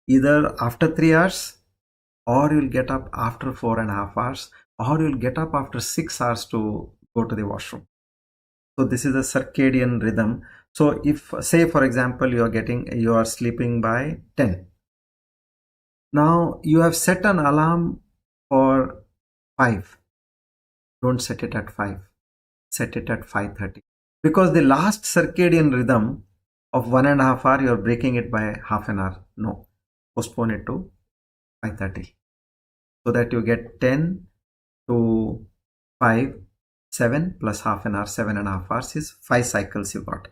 either after 3 hours, or you'll get up after 4.5 hours, or you'll get up after 6 hours to go to the washroom. So this is a circadian rhythm. So if, say for example, you are sleeping by 10. Now you have set an alarm for 5. Don't set it at 5. Set it at 5:30. Because the last circadian rhythm of 1.5 hour, you're breaking it by half an hour. No. Postpone it to 5:30. So that you get 10 to 5, 7 plus half an hour, 7.5 hours is 5 cycles you got.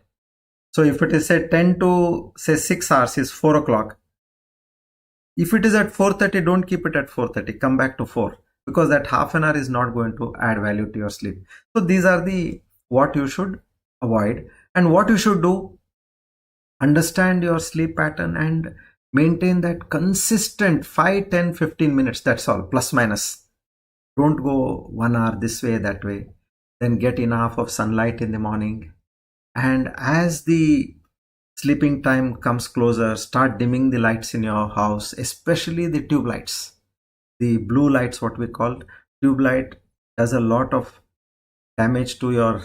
So if it is say 10 to say 6 hours is 4 o'clock. If it is at 4:30, don't keep it at 4:30. Come back to 4, because that half an hour is not going to add value to your sleep. So these are the what you should avoid, and what you should do. Understand your sleep pattern and maintain that consistent 5, 10, 15 minutes. That's all, plus minus. Don't go 1 hour this way, that way. Then get enough of sunlight in the morning. And as the sleeping time comes closer, start dimming the lights in your house, especially the tube lights. The blue lights, what we call tube light, does a lot of damage to your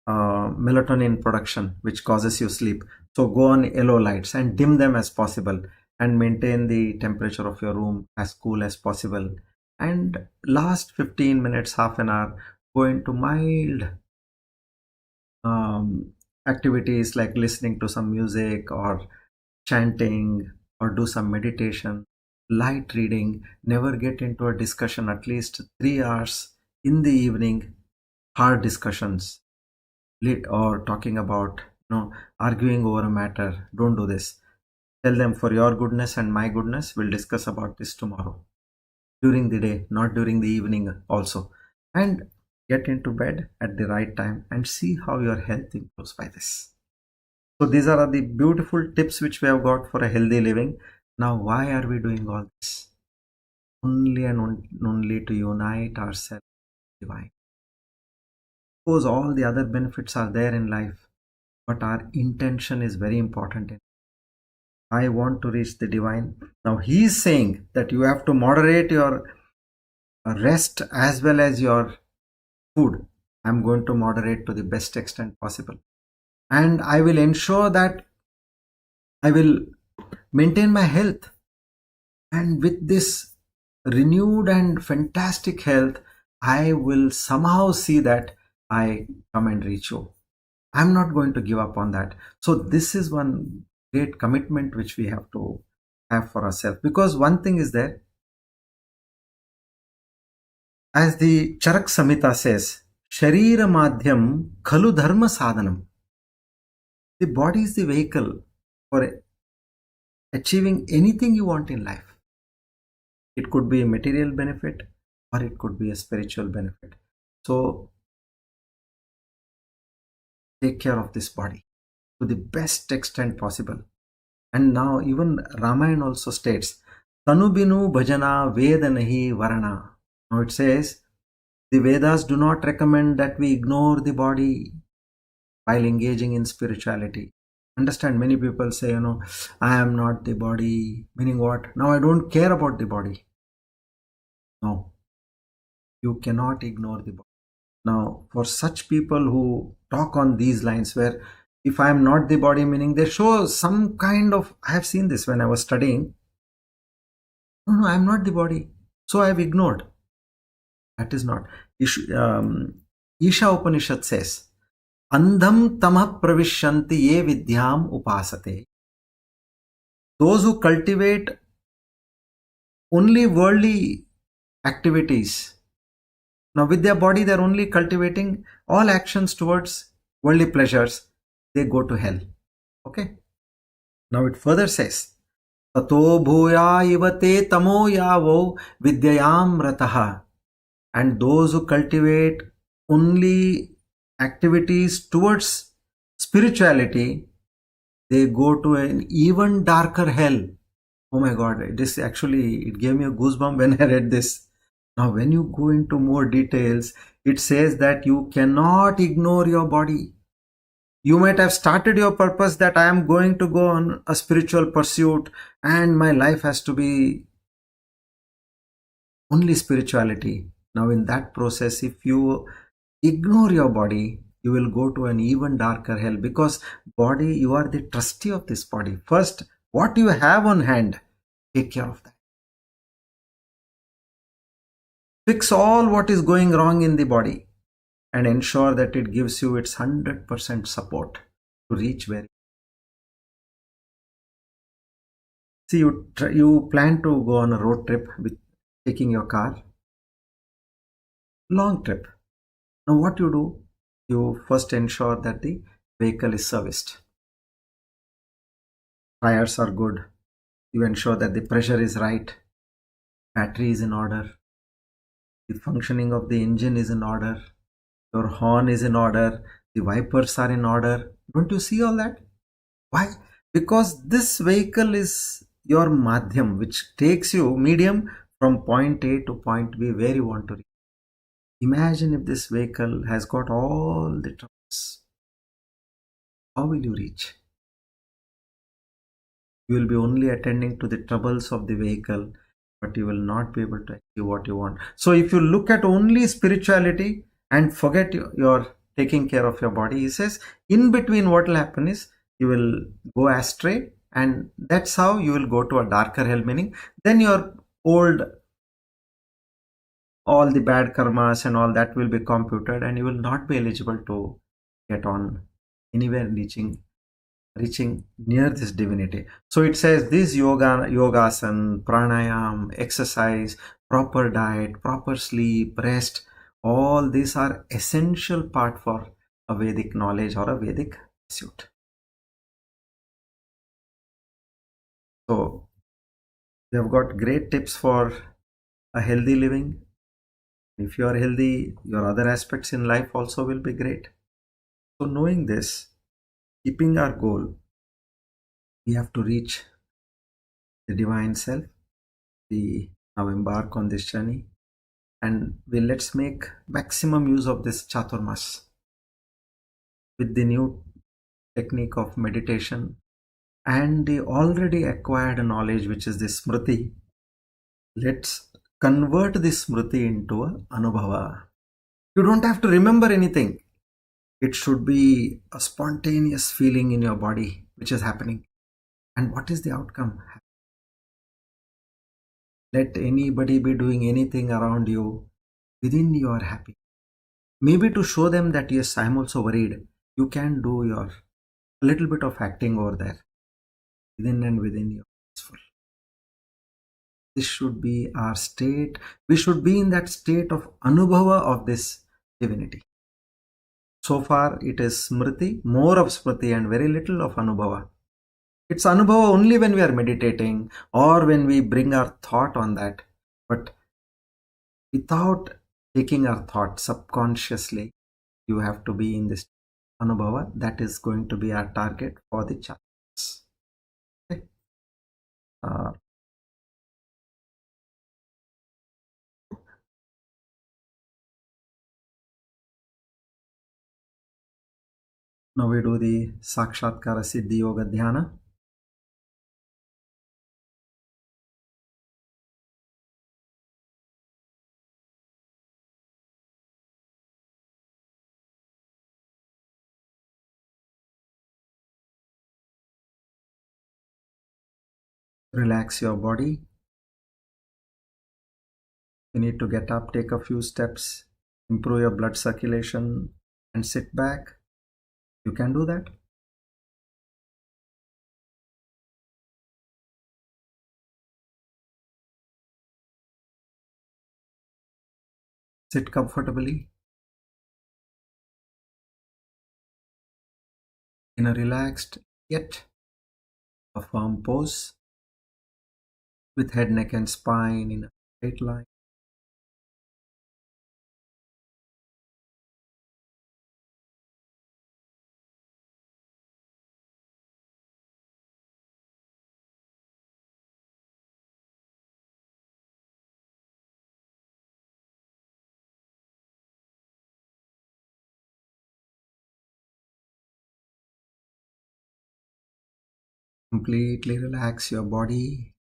melatonin production, which causes you sleep. So go on yellow lights and dim them as possible, and maintain the temperature of your room as cool as possible. And last 15 minutes, half an hour, go into mild activities like listening to some music or chanting, or do some meditation, light reading. Never get into a discussion at least 3 hours in the evening, hard discussions, or talking about, arguing over a matter. Don't do this. Tell them, for your goodness and my goodness, we'll discuss about this tomorrow, during the day, not during the evening also. And get into bed at the right time and see how your health improves by this. So these are the beautiful tips which we have got for a healthy living. Now, why are we doing all this? Only and only to unite ourselves with divine. Of course, all the other benefits are there in life, but our intention is very important. I want to reach the divine. Now he is saying that you have to moderate your rest as well as your food. I'm going to moderate to the best extent possible. And I will ensure that I will maintain my health. And with this renewed and fantastic health, I will somehow see that I come and reach you. I'm not going to give up on that. So this is one great commitment which we have to have for ourselves. Because one thing is there, as the Charak Samhita says, Sharira Madhyam Khalu Dharma Sadhanam. The body is the vehicle for achieving anything you want in life. It could be a material benefit or it could be a spiritual benefit. So take care of this body to the best extent possible. And now even Ramayana also states, Tanubinu bhajana veda nahi varana. Now it says, the Vedas do not recommend that we ignore the body while engaging in spirituality. Understand, many people say, I am not the body. Meaning what? Now I don't care about the body. No, you cannot ignore the body. Now, for such people who talk on these lines, where if I am not the body, meaning they show some kind of, I have seen this when I was studying. No, I am not the body. So I have ignored. That is not. Isha Upanishad says, Andham tamah pravishyanti ye vidyam upasate. Those who cultivate only worldly activities. Now with their body, they are only cultivating all actions towards worldly pleasures. They go to hell. Okay. Now it further says, Tato bhuya ivate tamo yavo vidyayam rataha. And those who cultivate only activities towards spirituality, they go to an even darker hell. Oh my God, this actually, it gave me a goosebump when I read this. Now, when you go into more details, it says that you cannot ignore your body. You might have started your purpose that I am going to go on a spiritual pursuit and my life has to be only spirituality. Now, in that process, if you ignore your body, you will go to an even darker hell, because body, you are the trustee of this body. First, what you have on hand, take care of that. Fix all what is going wrong in the body and ensure that it gives you its 100% support to reach where. See, you plan to go on a road trip with taking your car, long trip. Now what you do, you first ensure that the vehicle is serviced. Tires are good. You ensure that the pressure is right, battery is in order, the functioning of the engine is in order, your horn is in order, the wipers are in order. Don't you see all that? Why? Because this vehicle is your madhyam, which takes you medium from point A to point B where you want to reach. Imagine if this vehicle has got all the troubles. How will you reach? You will be only attending to the troubles of the vehicle, but you will not be able to achieve what you want. So if you look at only spirituality and forget your taking care of your body, he says, in between what will happen is you will go astray, and that's how you will go to a darker hell, meaning then your old, all the bad karmas and all that will be computed, and you will not be eligible to get on anywhere reaching near this divinity. So it says this yogasan, pranayam, exercise, proper diet, proper sleep, rest, all these are essential part for a Vedic knowledge or a Vedic pursuit. So we have got great tips for a healthy living. If you are healthy, your other aspects in life also will be great. So knowing this, keeping our goal, we have to reach the divine self. We now embark on this journey, and let's make maximum use of this chaturmas with the new technique of meditation and the already acquired knowledge, which is the smriti. Let's convert this smriti into a anubhava. You don't have to remember anything. It should be a spontaneous feeling in your body which is happening. And what is the outcome? Let anybody be doing anything around you, within you are happy. Maybe to show them that yes, I'm also worried, you can do your a little bit of acting over there. Within and within you are peaceful. This should be our state. We should be in that state of anubhava of this divinity. So far it is smriti, more of smriti and very little of anubhava. It's anubhava only when we are meditating or when we bring our thought on that. But without taking our thought subconsciously, you have to be in this anubhava. That is going to be our target for the chapters. Okay. Now we do the Sakshatkara Siddhi Yoga Dhyana. Relax your body. You need to get up, take a few steps, improve your blood circulation, and sit back. You can do that. Sit comfortably in a relaxed yet a firm pose with head, neck, and spine in a straight line. Completely relax your body.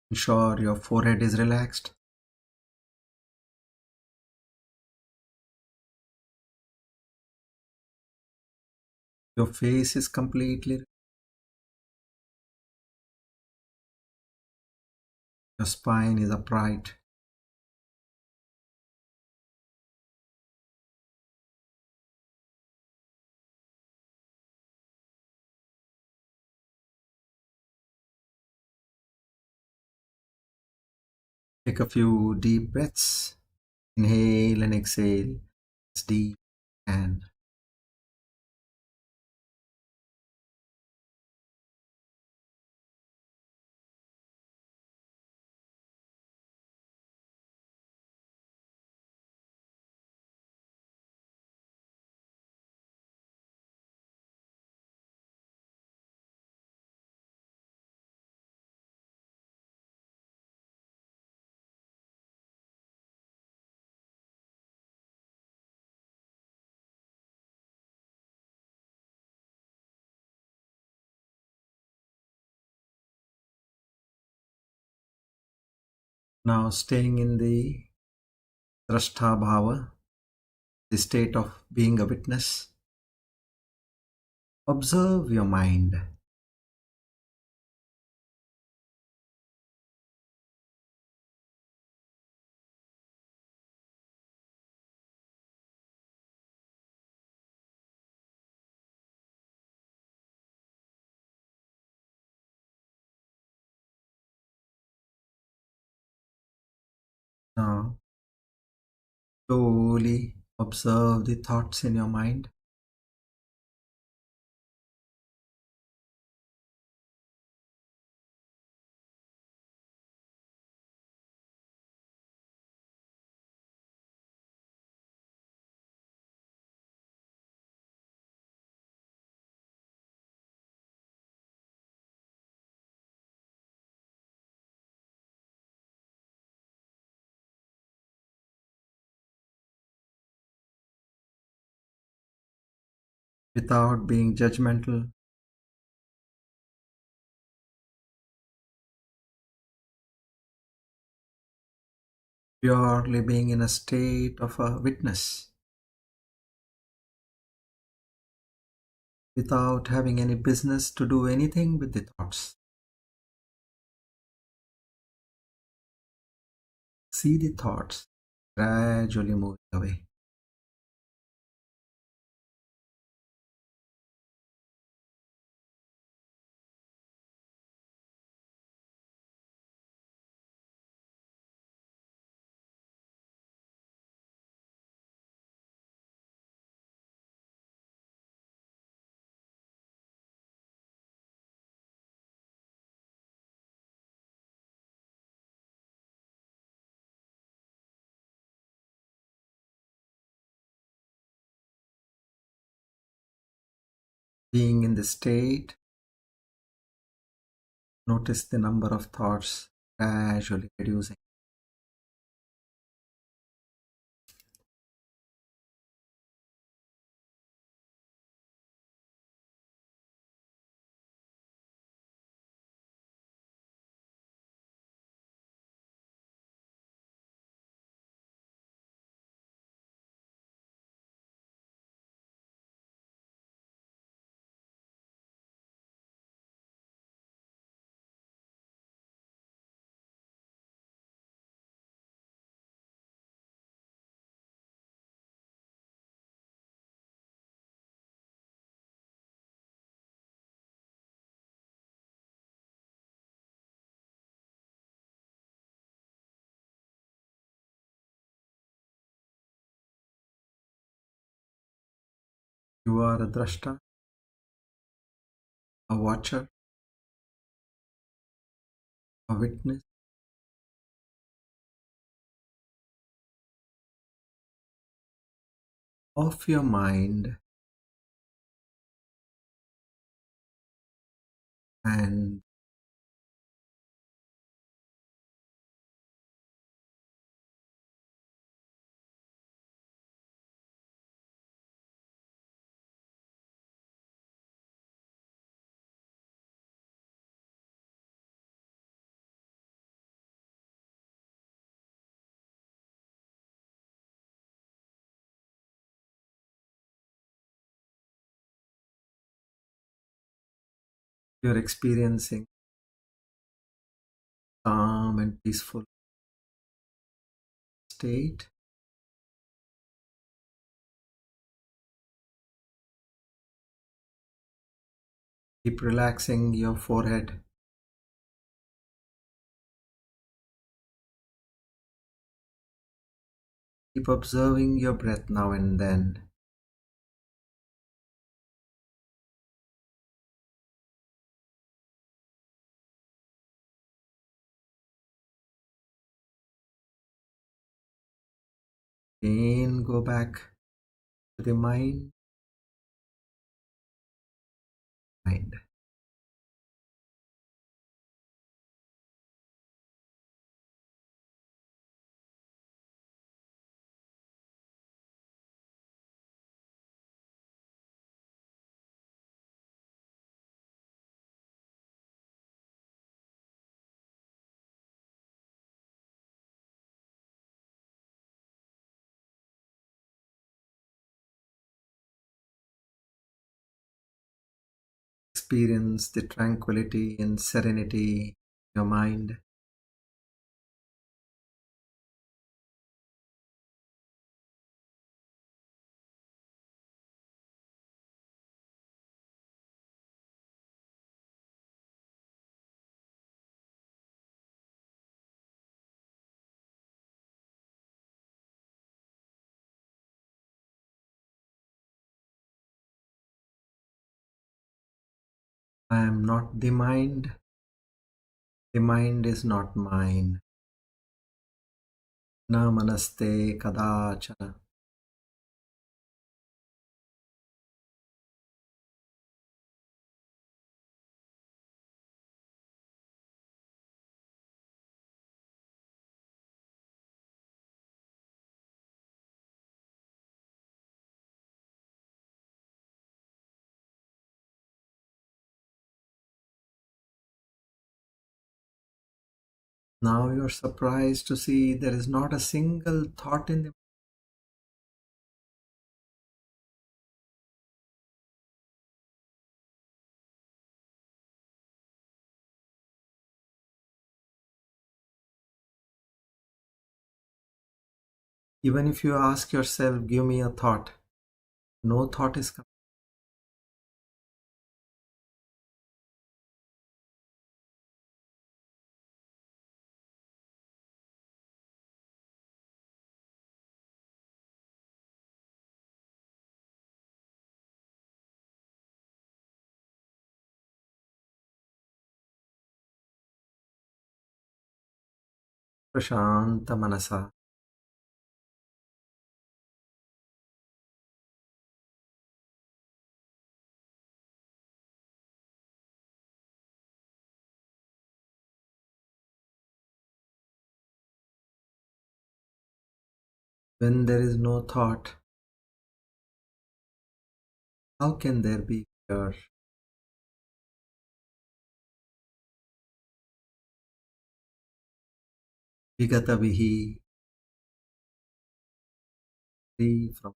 Ensure your forehead is relaxed. Your face is completely. Your spine is upright. Take a few deep breaths. Inhale and exhale. It's deep and Now staying in the drashta bhava, the state of being a witness, observe your mind. Now slowly observe the thoughts in your mind. Without being judgmental, purely being in a state of a witness, without having any business to do anything with the thoughts. See the thoughts gradually moving away. Being in the state, notice the number of thoughts gradually reducing. You are a drashta, a watcher, a witness of your mind, and you're experiencing calm and peaceful state. Keep relaxing your forehead. Keep observing your breath now and then. Again, go back to the mind. experience the tranquility and serenity in your mind. I am not the mind is not mine. Na manaste kadachana. Now you're surprised to see there is not a single thought in the. Even if you ask yourself, give me a thought, no thought is coming. Prashanta manasa. When there is no thought, how can there be fear? Vigata vihi, free from.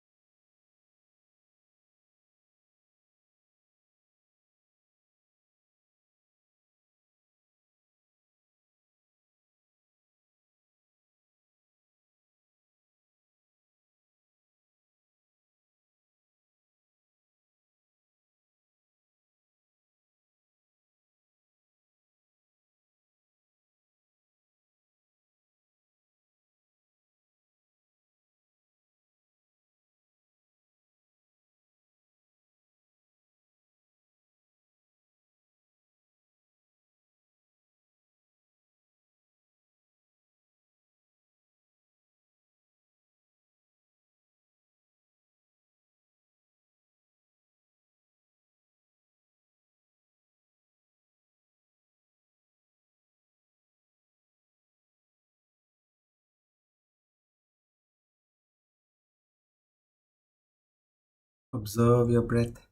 Observe your breath.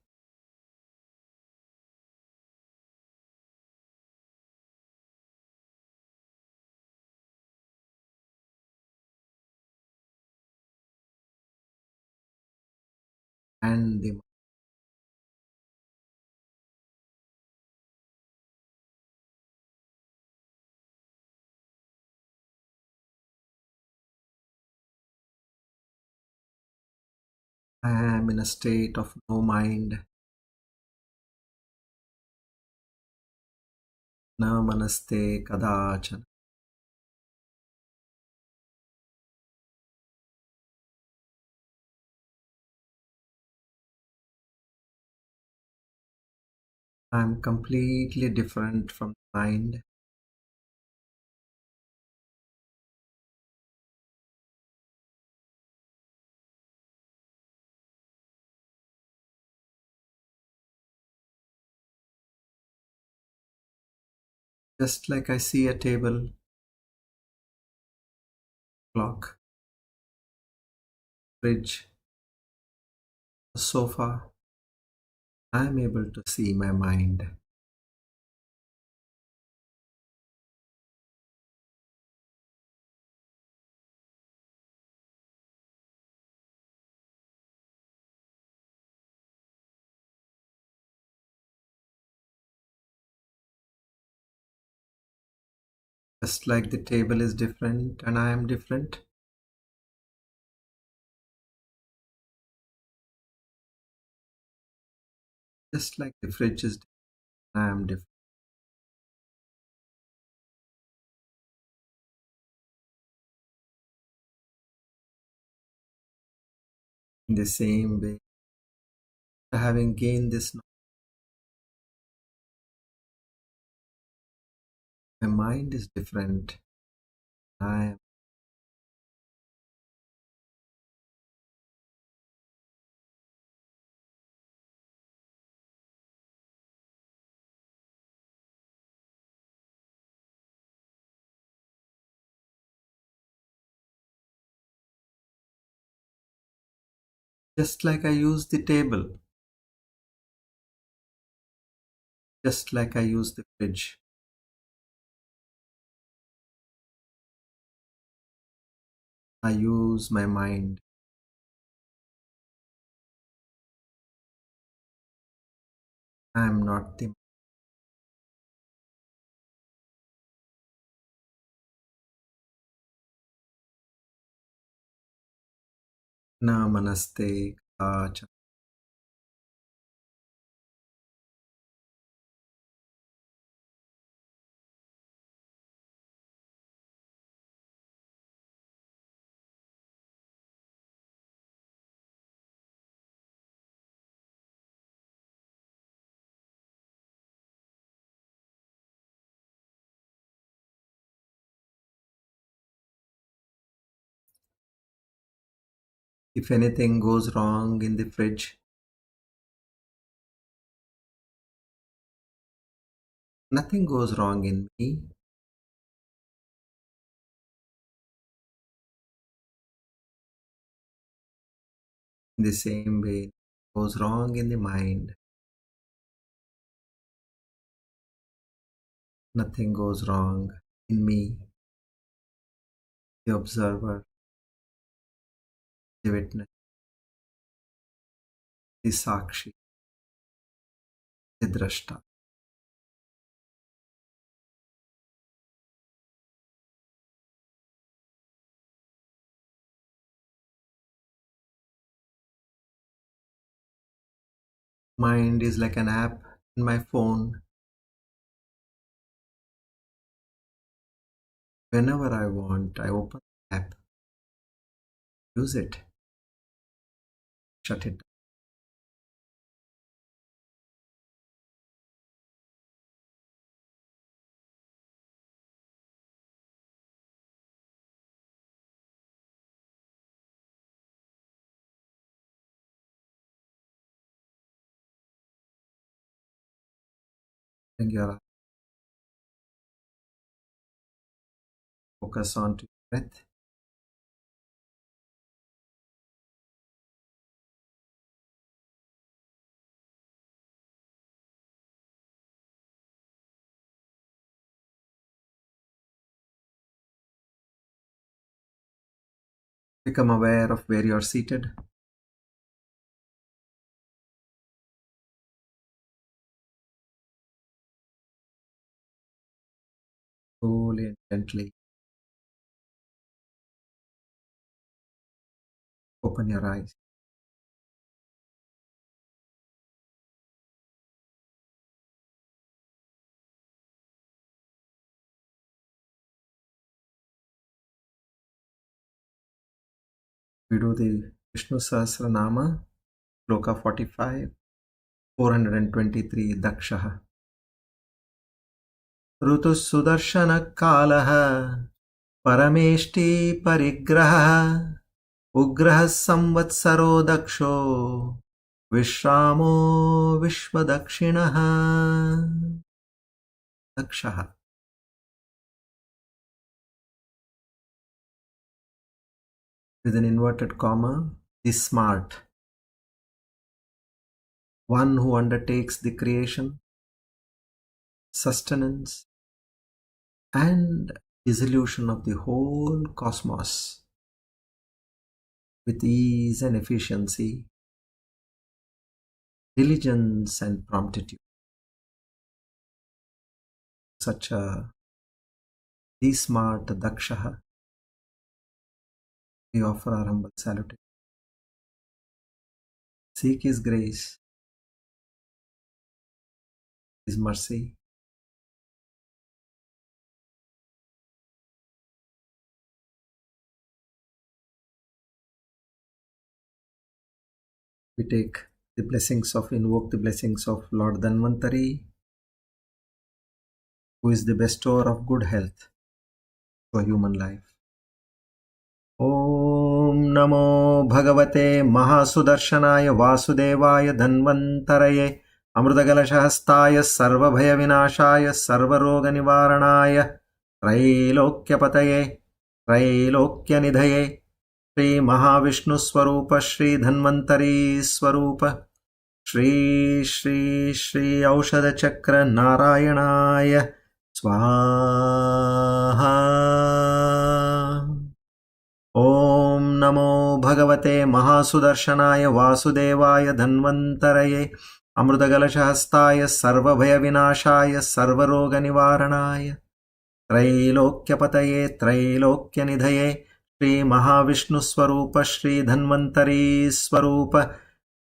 And the. I am in a state of no mind. Na manaste kadachana. I am completely different from the mind. Just like I see a table, clock, fridge, a sofa, I am able to see my mind. Just like the table is different and I am different. Just like the fridge is different, I am different. In the same way, having gained this knowledge, my mind is different. I am just like I use the table, just like I use the fridge. I use my mind. I am not the namaste. Acha. If anything goes wrong in the fridge, nothing goes wrong in me. In the same way, goes wrong in the mind, nothing goes wrong in me, the observer, the witness, the sakshi, the drashta. Mind is like an app in my phone. Whenever I want, I open the app, use it, shut it. Bring your focus on to breath. Become aware of where you're seated. Slowly and gently open your eyes. We do the Vishnu Sahasranama, sloka 45, 423, Dakshaha. Rutu Sudarshana Kalaha, Parameshti Parigraha, Ugraha Samvatsaro Daksho, Vishramo Vishwadakshinaha. Dakshaha. With an inverted comma, the smart, one who undertakes the creation, sustenance, and dissolution of the whole cosmos with ease and efficiency, diligence and promptitude. Such a Be smart, Dakshaha. We offer our humble salutation. Seek His grace, His mercy. We invoke the blessings of Lord Dhanvantari, who is the bestower of good health for human life. Om Namo Bhagavate Mahasudarshanaaya Vasudevaya Dhanvantaraye Amrutagalashahastaya Sarvabhaya Vinashaya Sarvaroga Nivaranaya Trailokyapataye Trailokyanidhaye Shri Mahavishnu Swarupa Shri Dhanvantari Swarupa Shri Shri Shri Aushadha Chakra Narayanaya Swaha. Om Namo Bhagavate Mahasudarshanaaya Vasudevaya Dhanvantaraye Amrutagalashahastaya Sarvabhaya Vinashaya Sarvaroga Nivaranaya Trailokyapataye Trailokyanidhaye Shri Mahavishnu Swarupa Shri Dhanvantari Swarupa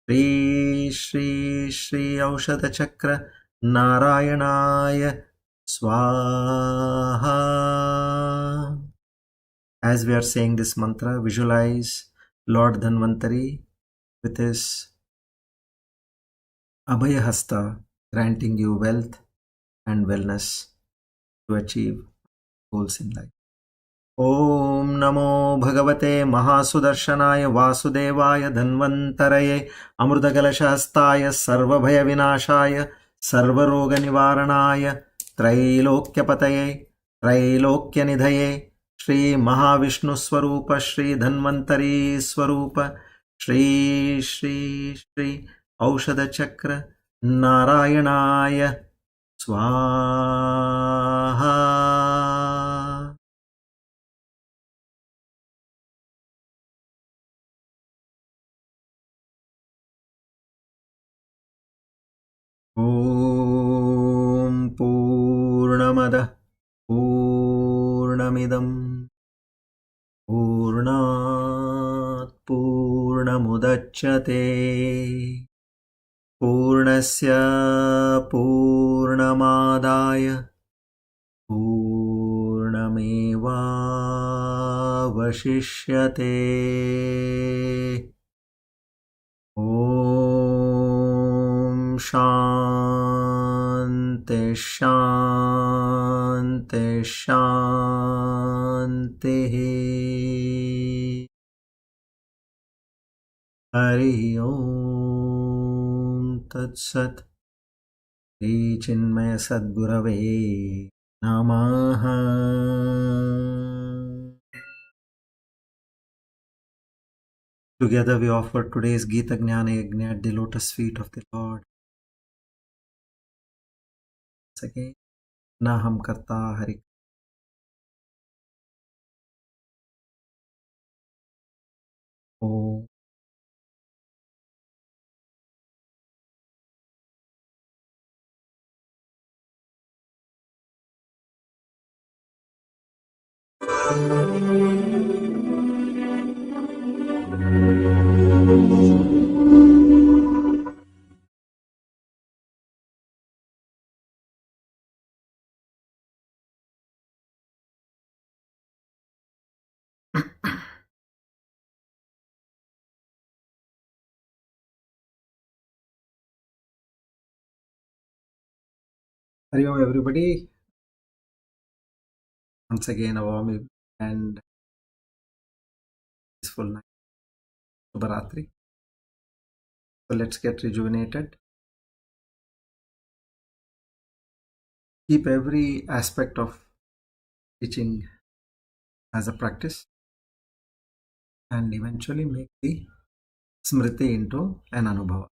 Shri Shri Shri Aushadha Chakra Narayanaya Swaha. As we are saying this mantra, visualize Lord Dhanvantari with his Abhaya Hasta granting you wealth and wellness to achieve goals in life. Om Namo Bhagavate Mahasudarshanaaya Vasudevaya Dhanvantaraye Amrutagalashahastaya Sarvabhaya Vinashaya Sarvaroga Nivaranaya Trailokyapataye Trailokyanidhaye Shri Mahavishnu Swarupa Shri Dhanvantari Swarupa Shri Shri Shri Aushadha Chakra Narayanaya Swaha. Om Purnamada Purnamidam Purnat Purnamudachyate Purnasya Purnamadaya Purnamevavashishyate. Om Shanti Shanti Shanti. Hari Om Tat Sat. Shri Chinmaya Sadgurave Namaha. Together we offer today's Gita Jnana Yajna at the lotus feet of the Lord. Once again, Naham Karta Hari. Om. Hari Om everybody. Once again a warm and peaceful night. Shubharatri. So let's get rejuvenated. Keep every aspect of teaching as a practice and eventually make the smriti into an anubhava.